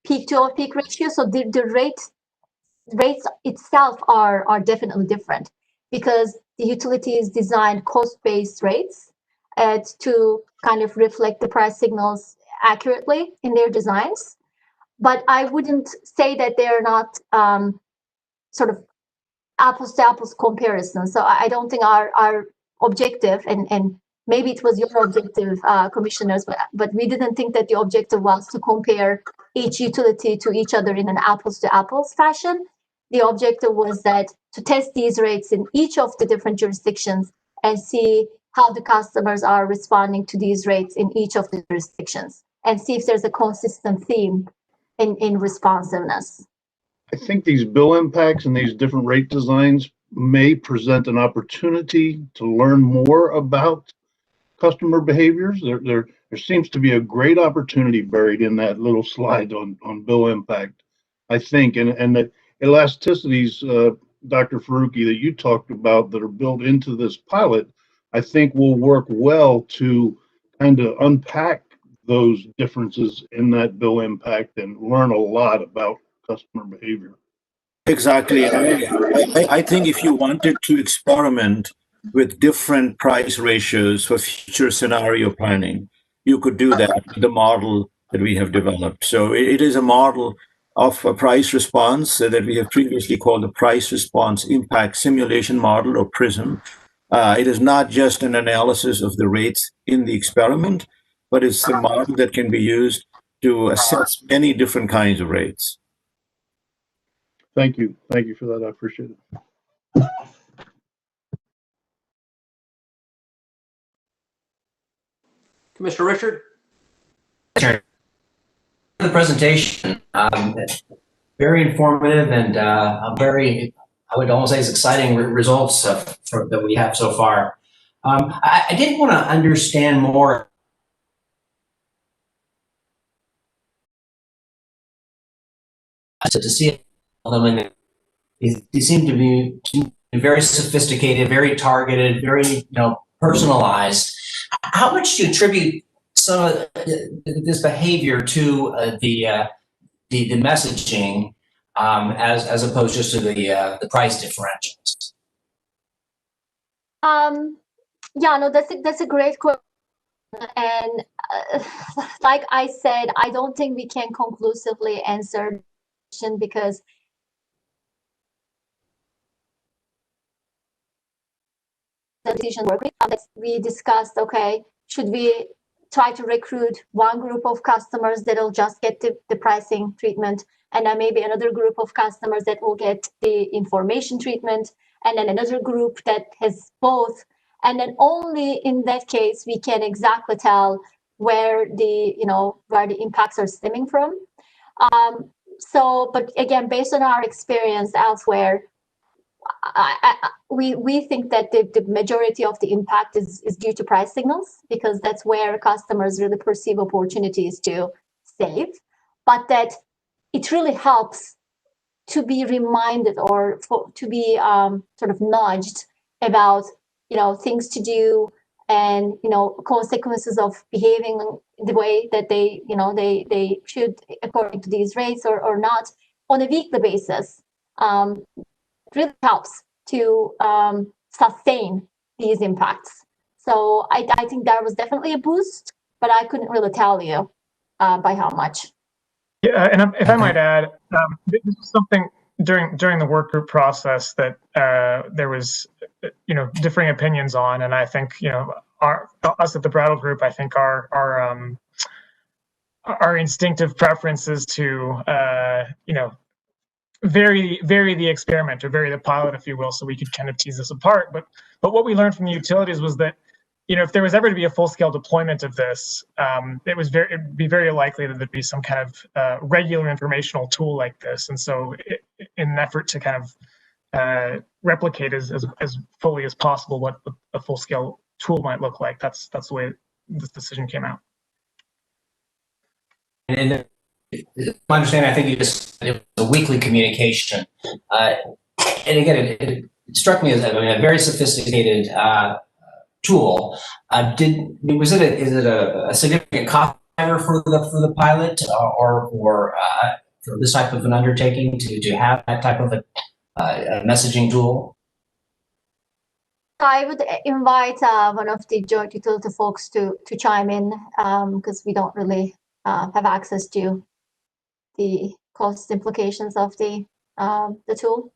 peak to off-peak ratio. So the rates itself are definitely different because the utilities designed cost-based rates to kind of reflect the price signals accurately in their designs. But I wouldn't say that they're not sort of apples to apples comparison. So I don't think our objective, and maybe it was your objective, commissioners, but we didn't think that the objective was to compare each utility to each other in an apples to apples fashion. The objective was that to test these rates in each of the different jurisdictions and see how the customers are responding to these rates in each of the jurisdictions and see if there's a consistent theme in responsiveness. I think these bill impacts and these different rate designs may present an opportunity to learn more about customer behaviors. There seems to be a great opportunity buried in that little slide on bill impact, I think, and the elasticities, Dr. Faruqi, that you talked about that are built into this pilot, I think will work well to kind of unpack those differences in that bill impact and learn a lot about customer behavior. Exactly. I think if you wanted to experiment with different price ratios for future scenario planning, you could do that with the model that we have developed. So it is a model of a price response that we have previously called the Price Response Impact Simulation Model, or PRISM. It is not just an analysis of the rates in the experiment, but it's a model that can be used to assess many different kinds of rates. Thank you. Thank you for that. I appreciate it. Commissioner Richard? The presentation, very informative and very, I would almost say, is exciting results that we have so far. I did want to understand more to see them. They seem to be very sophisticated, very targeted, very personalized. How much do you attribute some of this behavior to the messaging as opposed just to the price differentials? Yeah, no, that's a great question. And like I said, I don't think we can conclusively answer the question because the decision work we discussed, okay, should we try to recruit one group of customers that'll just get the pricing treatment, and then maybe another group of customers that will get the information treatment, and then another group that has both. And then only in that case we can exactly tell where the impacts are stemming from. But again, based on our experience elsewhere, we think that the majority of the impact is due to price signals, because that's where customers really perceive opportunities to save. but that it really helps to be reminded or to be sort of nudged about, things to do and, consequences of behaving the way that they should according to these rates or not on a weekly basis. Really helps to sustain these impacts. So I think there was definitely a boost, but I couldn't really tell you by how much. Yeah, and if I might add, this is something during the work group process that there was, differing opinions on, and I think us at the Brattle Group, I think our instinctive preference is to vary the experiment or vary the pilot, if you will, so we could kind of tease this apart. But what we learned from the utilities was that, if there was ever to be a full-scale deployment of this, it'd be very likely that there'd be some kind of regular informational tool like this. And so in an effort to kind of replicate as fully as possible what a full-scale tool might look like, that's the way this decision came out. And my understanding, I think you just said it was a weekly communication. And again, it struck me as a very sophisticated tool. Is it a significant cost driver for the pilot or for this type of an undertaking to have that type of a messaging tool? I would invite one of the joint utility folks to chime in because we don't really have access to the cost implications of the tool.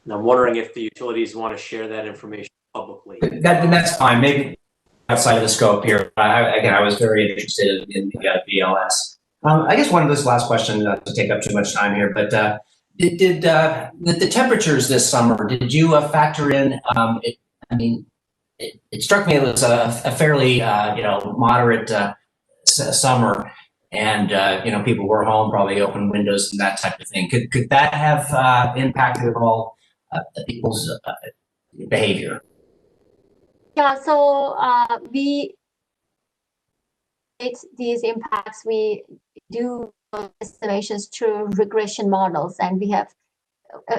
And I'm wondering if the utilities want to share that information publicly. That's fine. Maybe outside of the scope here. I was very interested in the BLS. I guess one of this last question, not to take up too much time here, but did the temperatures this summer, did you factor in, it struck me as a fairly, moderate summer, and, people were home, probably open windows and that type of thing. Could that have impacted at all people's behavior? Yeah, so these impacts, we do estimations through regression models, and we have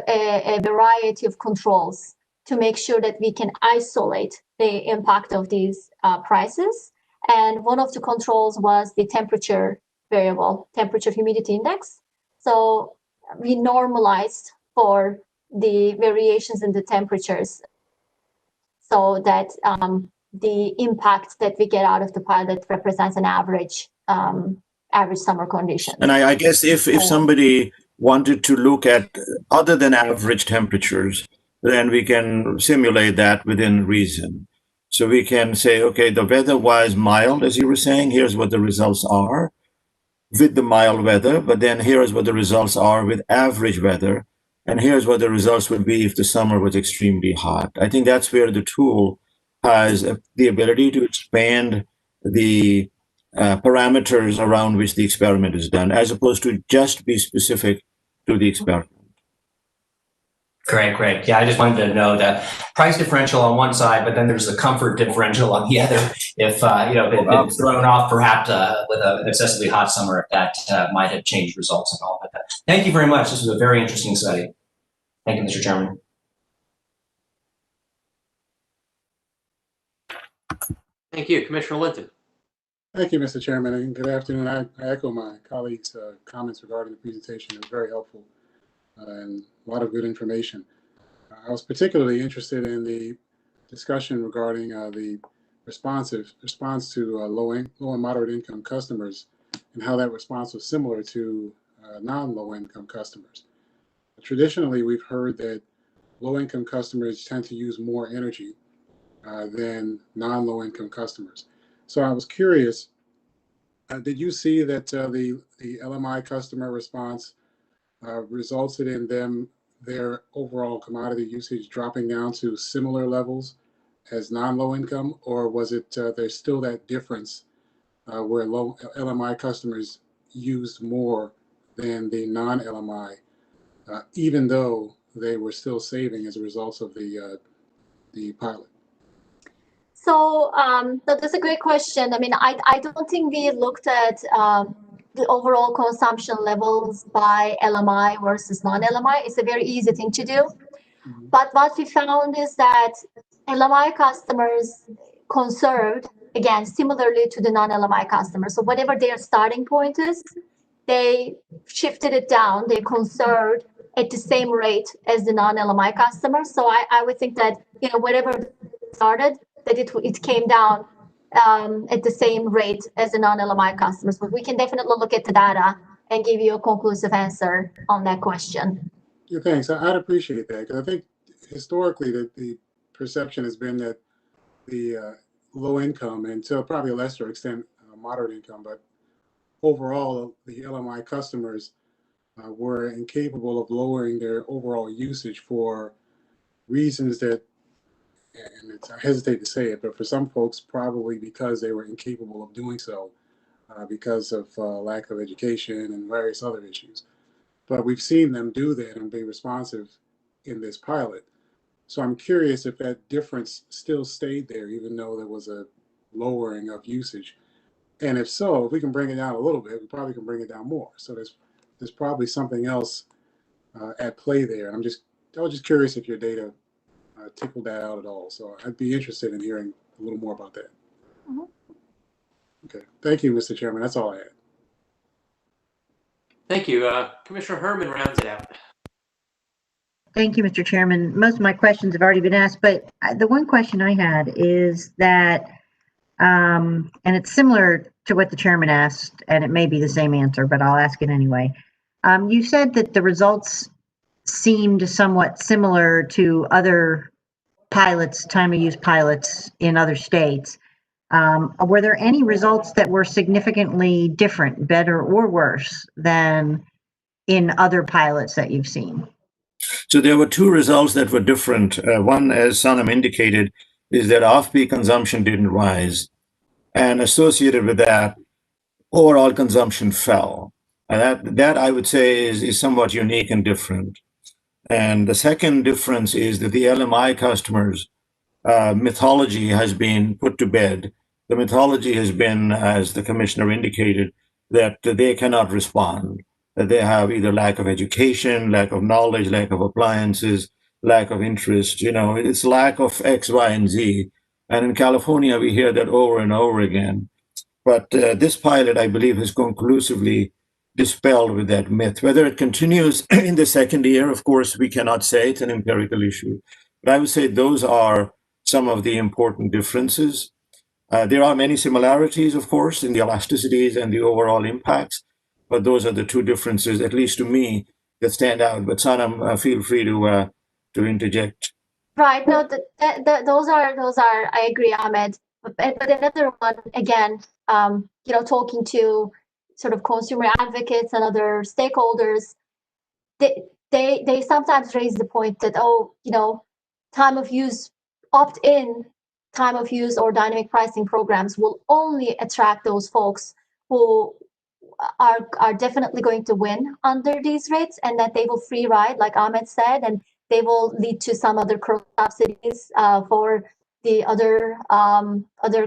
a variety of controls to make sure that we can isolate the impact of these prices. And one of the controls was the temperature variable, temperature humidity index. So we normalized for the variations in the temperatures so that the impact that we get out of the pilot represents an average summer condition. And I guess if somebody wanted to look at other than average temperatures, then we can simulate that within reason. So we can say, okay, the weather was mild, as you were saying, here's what the results are with the mild weather, but then here's what the results are with average weather, and here's what the results would be if the summer was extremely hot. I think that's where the tool has the ability to expand the parameters around which the experiment is done, as opposed to just be specific to the experiment. Great. Yeah, I just wanted to know the price differential on one side, but then there's the comfort differential on the other. If they've been thrown off perhaps with an excessively hot summer, if that might have changed results and all of that. Thank you very much. This was a very interesting study. Thank you, Mr. Chairman. Thank you, Commissioner Linton. Thank you, Mr. Chairman, and good afternoon. I echo my colleagues' comments regarding the presentation. It was very helpful and a lot of good information. I was particularly interested in the discussion regarding the response to low and moderate income customers and how that response was similar to non-low income customers. Traditionally, we've heard that low income customers tend to use more energy than non-low income customers. So I was curious, did you see that the LMI customer response resulted in their overall commodity usage dropping down to similar levels as non-low income, or was it there's still that difference where low LMI customers used more than the non-LMI, even though they were still saving as a result of the pilot? So that's a great question. I mean, I don't think we looked at the overall consumption levels by LMI versus non-LMI. It's a very easy thing to do. But what we found is that LMI customers conserved, again, similarly to the non-LMI customers. So whatever their starting point is, they shifted it down. They conserved at the same rate as the non-LMI customers. So I would think that, whatever started, that it came down at the same rate as the non-LMI customers. But we can definitely look at the data and give you a conclusive answer on that question. Yeah, thanks. I'd appreciate that, because I think historically that the perception has been that the low income, and to probably a lesser extent moderate income, but overall the LMI customers were incapable of lowering their overall usage for reasons that, and I hesitate to say it, but for some folks probably because they were incapable of doing so because of lack of education and various other issues. But we've seen them do that and be responsive in this pilot. So I'm curious if that difference still stayed there, even though there was a lowering of usage. And if so, if we can bring it down a little bit, we probably can bring it down more. So there's probably something else at play there. And I was just curious if your data tickled that out at all. So I'd be interested in hearing a little more about that. Mm-hmm. Okay. Thank you, Mr. Chairman. That's all I had. Thank you. Commissioner Herman rounds it out. Thank you, Mr. Chairman. Most of my questions have already been asked, but the one question I had is that, and it's similar to what the chairman asked, and it may be the same answer, but I'll ask it anyway. You said that the results seemed somewhat similar to other pilots, time of use pilots in other states. Were there any results that were significantly different, better or worse than in other pilots that you've seen? So there were two results that were different. One, as Sanam indicated, is that off-peak consumption didn't rise. And associated with that, overall consumption fell. And that I would say is somewhat unique and different. And the second difference is that the LMI customers' mythology has been put to bed. The mythology has been, as the commissioner indicated, that they cannot respond, that they have either lack of education, lack of knowledge, lack of appliances, lack of interest. It's lack of X, Y, and Z. And in California, we hear that over and over again. But this pilot, I believe, has conclusively dispelled with that myth. Whether it continues in the second year, of course, we cannot say. It's an empirical issue. But I would say those are some of the important differences. There are many similarities, of course, in the elasticities and the overall impacts, but those are the two differences, at least to me, that stand out. But Sanam, feel free to interject. Right. No, those are. I agree, Ahmed. But another one, again, talking to sort of consumer advocates and other stakeholders, they sometimes raise the point that, time of use, opt-in time of use or dynamic pricing programs will only attract those folks who are definitely going to win under these rates, and that they will free ride, like Ahmed said, and they will lead to some other cross subsidies for the other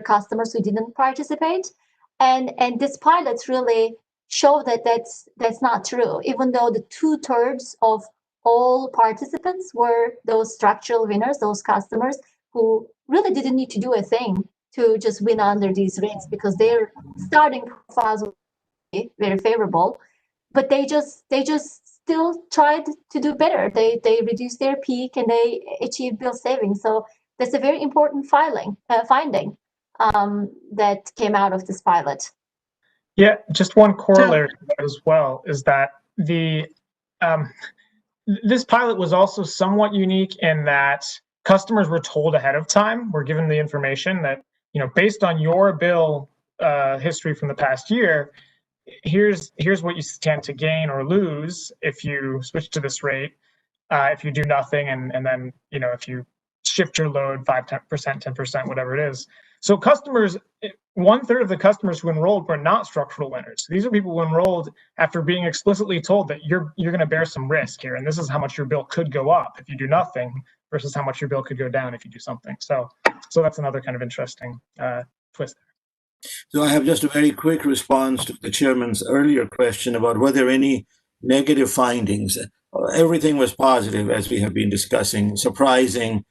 customers who didn't participate. And this pilots really show that that's not true, even though the 2/3 of all participants were those structural winners, those customers who really didn't need to do a thing to just win under these rates, because their starting profiles were very favorable, but they just still tried to do better. They reduced their peak and they achieved bill savings. So that's a very important finding that came out of this pilot. Yeah, just one corollary to that as well is that this pilot was also somewhat unique in that customers were told ahead of time, were given the information that, based on your bill history from the past year, here's what you stand to gain or lose if you switch to this rate, if you do nothing, and then if you shift your load 5%, 10%, whatever it is. So customers, 1/3 of the customers who enrolled were not structural winners. These are people who enrolled after being explicitly told that you're going to bear some risk here, and this is how much your bill could go up if you do nothing versus how much your bill could go down if you do something. So that's another kind of interesting twist. So I have just a very quick response to the chairman's earlier question about were there any negative findings. Everything was positive, as we have been discussing, surprising.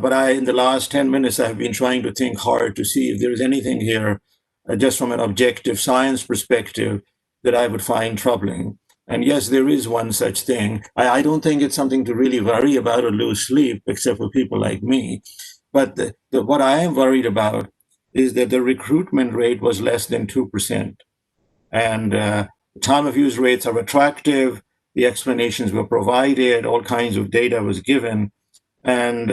But in the last 10 minutes, I've been trying to think hard to see if there is anything here, just from an objective science perspective, that I would find troubling. And yes, there is one such thing. I don't think it's something to really worry about or lose sleep, except for people like me. But what I am worried about is that the recruitment rate was less than 2%. And time of use rates are attractive. The explanations were provided, all kinds of data was given. And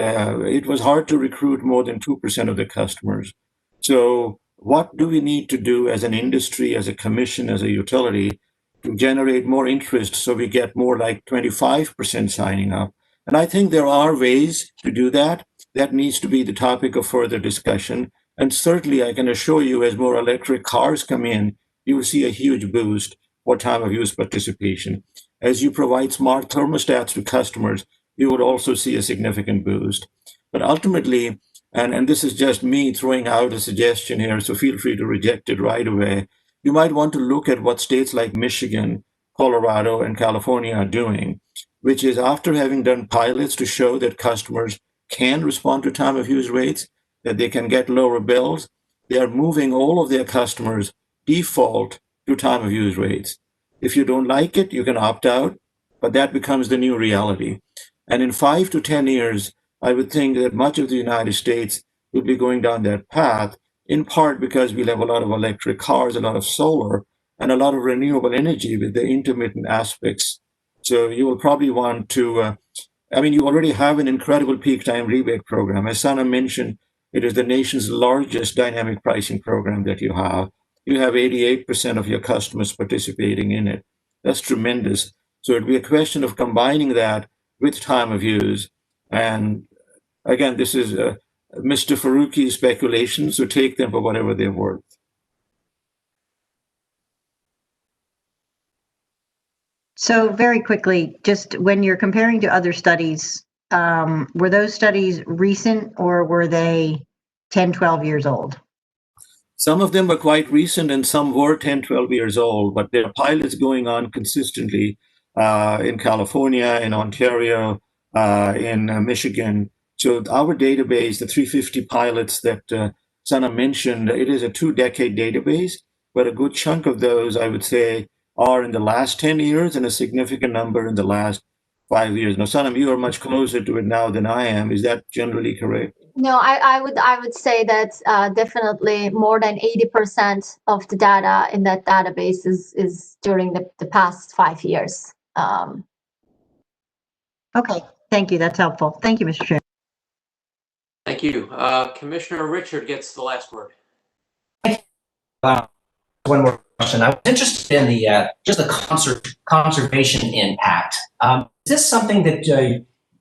it was hard to recruit more than 2% of the customers. So what do we need to do as an industry, as a commission, as a utility to generate more interest so we get more like 25% signing up? And I think there are ways to do that. That needs to be the topic of further discussion. And certainly I can assure you, as more electric cars come in, you will see a huge boost for time of use participation. As you provide smart thermostats to customers, you would also see a significant boost. But ultimately, and this is just me throwing out a suggestion here, so feel free to reject it right away, you might want to look at what states like Michigan, Colorado, and California are doing, which is after having done pilots to show that customers can respond to time of use rates, that they can get lower bills, they are moving all of their customers default to time of use rates. If you don't like it, you can opt out, but that becomes the new reality. And in 5 to 10 years, I would think that much of the United States will be going down that path, in part because we'll have a lot of electric cars, a lot of solar, and a lot of renewable energy with the intermittent aspects. So you will probably want to, you already have an incredible peak time rebate program. As Sana mentioned, it is the nation's largest dynamic pricing program that you have. You have 88% of your customers participating in it. That's tremendous. So it'd be a question of combining that with time of use. And again, this is Mr. Faruqi's speculation, so take them for whatever they're worth. So very quickly, just when you're comparing to other studies, were those studies recent or were they 10, 12 years old? Some of them were quite recent and some were 10, 12 years old, but there are pilots going on consistently in California, in Ontario, in Michigan. So our database, the 350 pilots that Sana mentioned, it is a 2-decade database, but a good chunk of those, I would say, are in the last 10 years and a significant number in the last 5 years. Now, Sanam, you are much closer to it now than I am. Is that generally correct? No, I would say that definitely more than 80% of the data in that database is during the past 5 years. Okay, thank you. That's helpful. Thank you, Mr. Chair. Thank you. Commissioner Richard gets the last word. One more question. I was interested in the just the conservation impact. Is this something that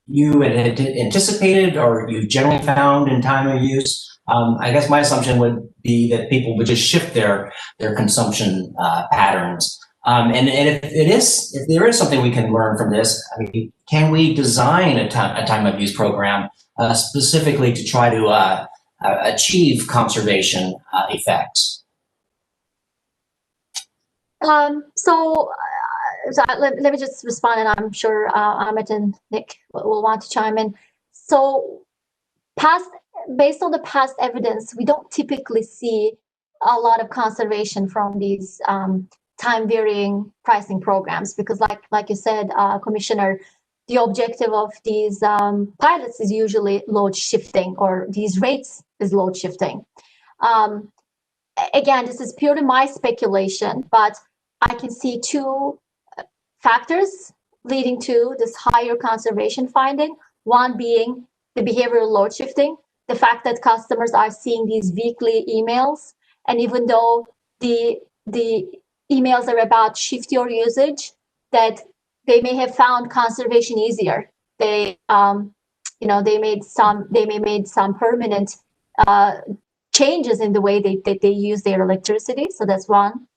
you had anticipated or you generally found in time of use? I guess my assumption would be that people would just shift their consumption patterns. And if there is something we can learn from this, can we design a time of use program specifically to try to achieve conservation effects? So let me just respond, and I'm sure Amit and Nick will want to chime in. So based on the past evidence, we don't typically see a lot of conservation from these time varying pricing programs, because like you said, Commissioner, the objective of these pilots is usually load shifting, or these rates is load shifting. Again, this is purely my speculation, but I can see 2 factors leading to this higher conservation finding. One being the behavioral load shifting, the fact that customers are seeing these weekly emails, and even though the emails are about shift your usage, that they may have found conservation easier. They they may made some permanent changes in the way they use their electricity. So that's one.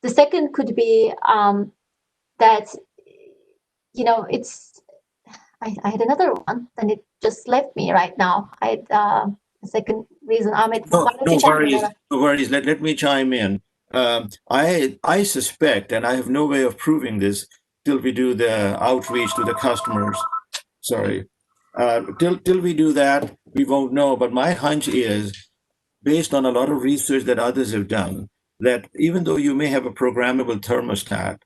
The second could be that, it's, I had another one and it just left me right now. I had a second reason. Ahmed, No, why don't no you jump in worries. there? No worries. Let me chime in. I suspect, and I have no way of proving this till we do the outreach to the customers. Sorry. Till we do that, we won't know. But my hunch is, based on a lot of research that others have done, that even though you may have a programmable thermostat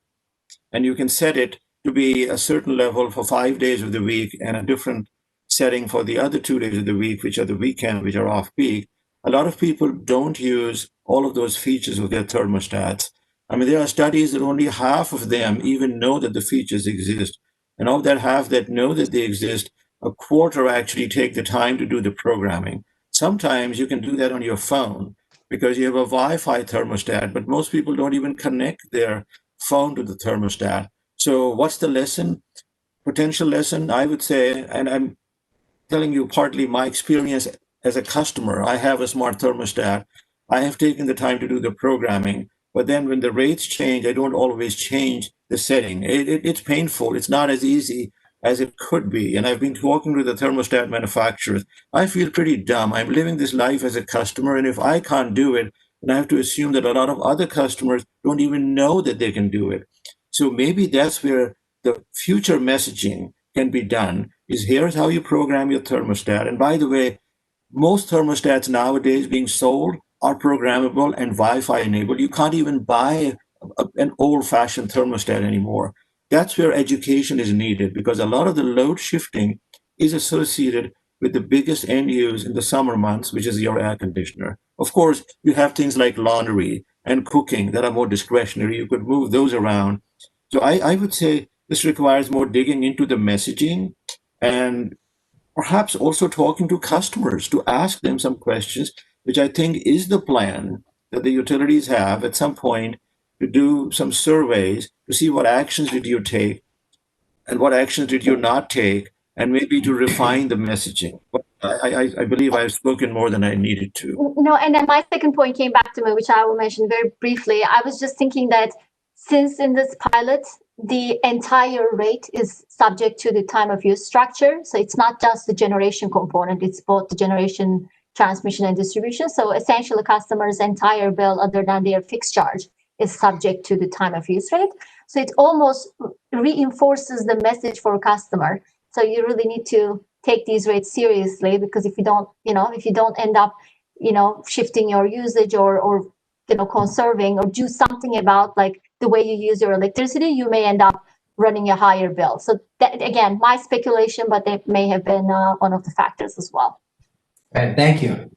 and you can set it to be a certain level for 5 days of the week and a different setting for the other 2 days of the week, which are the weekend, which are off peak, a lot of people don't use all of those features of their thermostats. I mean, there are studies that only half of them even know that the features exist. And of that half that know that they exist, a quarter actually take the time to do the programming. Sometimes you can do that on your phone because you have a Wi-Fi thermostat, but most people don't even connect their phone to the thermostat. So what's the lesson? Potential lesson, I would say, and I'm telling you partly my experience as a customer. I have a smart thermostat. I have taken the time to do the programming, but then when the rates change, I don't always change the setting. It's painful. It's not as easy as it could be. And I've been talking to the thermostat manufacturers. I feel pretty dumb. I'm living this life as a customer, and if I can't do it, then I have to assume that a lot of other customers don't even know that they can do it. So maybe that's where the future messaging can be done, is here's how you program your thermostat. And by the way, most thermostats nowadays being sold are programmable and Wi-Fi enabled. You can't even buy an old-fashioned thermostat anymore. That's where education is needed, because a lot of the load shifting is associated with the biggest end use in the summer months, which is your air conditioner. Of course, you have things like laundry and cooking that are more discretionary. You could move those around. So I would say this requires more digging into the messaging and perhaps also talking to customers to ask them some questions, which I think is the plan that the utilities have at some point, to do some surveys to see what actions did you take and what actions did you not take, and maybe to refine the messaging. But I believe I've spoken more than I needed to. No, and then my second point came back to me, which I will mention very briefly. I was just thinking that since in this pilot, the entire rate is subject to the time of use structure. So it's not just the generation component, it's both the generation, transmission, and distribution. So essentially, customers' entire bill, other than their fixed charge, is subject to the time of use rate. So it almost reinforces the message for a customer. So you really need to take these rates seriously, because if you don't, if you don't end up, shifting your usage or conserving or do something about like the way you use your electricity, you may end up running a higher bill. So that, again, my speculation, but it may have been one of the factors as well. Thank you.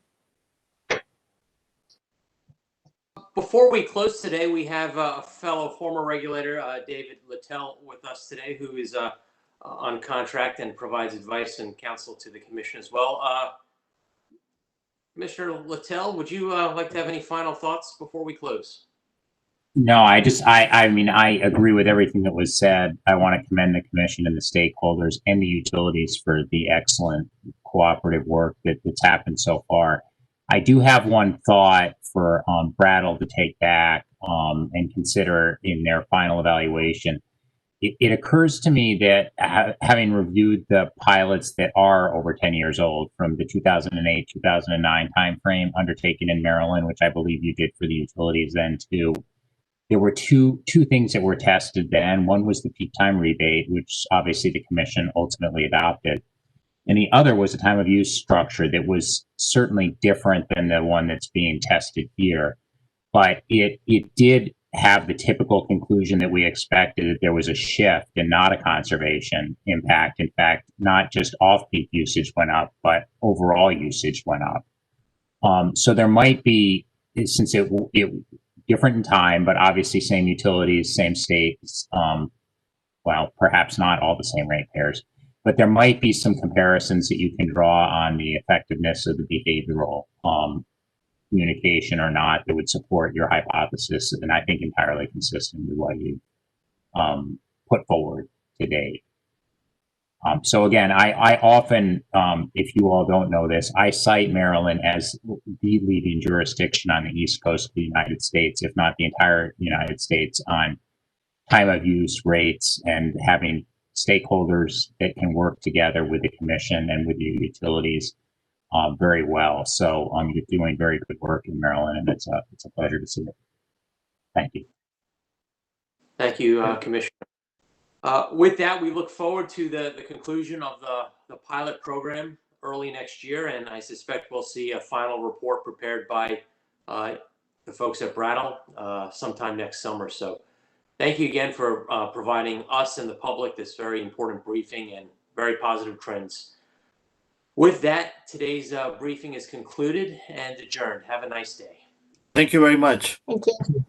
Before we close today, we have a fellow former regulator, David Littell, with us today, who is on contract and provides advice and counsel to the commission as well. Commissioner Littell, would you like to have any final thoughts before we close? No, I mean, I agree with everything that was said. I want to commend the commission and the stakeholders and the utilities for the excellent cooperative work that's happened so far. I do have one thought for Brattle to take back and consider in their final evaluation. It occurs to me that having reviewed the pilots that are over 10 years old from the 2008-2009 timeframe undertaken in Maryland, which I believe you did for the utilities then too, there were two things that were tested then. One was the peak time rebate, which obviously the commission ultimately adopted. And the other was a time of use structure that was certainly different than the one that's being tested here. But it did have the typical conclusion that we expected, that there was a shift and not a conservation impact. In fact, not just off-peak usage went up, but overall usage went up. So there might be, since it different in time, but obviously same utilities, same states, well, perhaps not all the same ratepayers, but there might be some comparisons that you can draw on the effectiveness of the behavioral communication or not that would support your hypothesis, and I think entirely consistent with what you put forward today. So again, I often, if you all don't know this, I cite Maryland as the leading jurisdiction on the East Coast of the United States, if not the entire United States, on time of use rates and having stakeholders that can work together with the commission and with the utilities very well. So you're doing very good work in Maryland, and it's a pleasure to see it. Thank you. Thank you, Commissioner. With that, we look forward to the conclusion of the pilot program early next year, and I suspect we'll see a final report prepared by the folks at Brattle sometime next summer. So thank you again for providing us and the public this very important briefing and very positive trends. With that, today's briefing is concluded and adjourned. Have a nice day. Thank you very much. Thank you.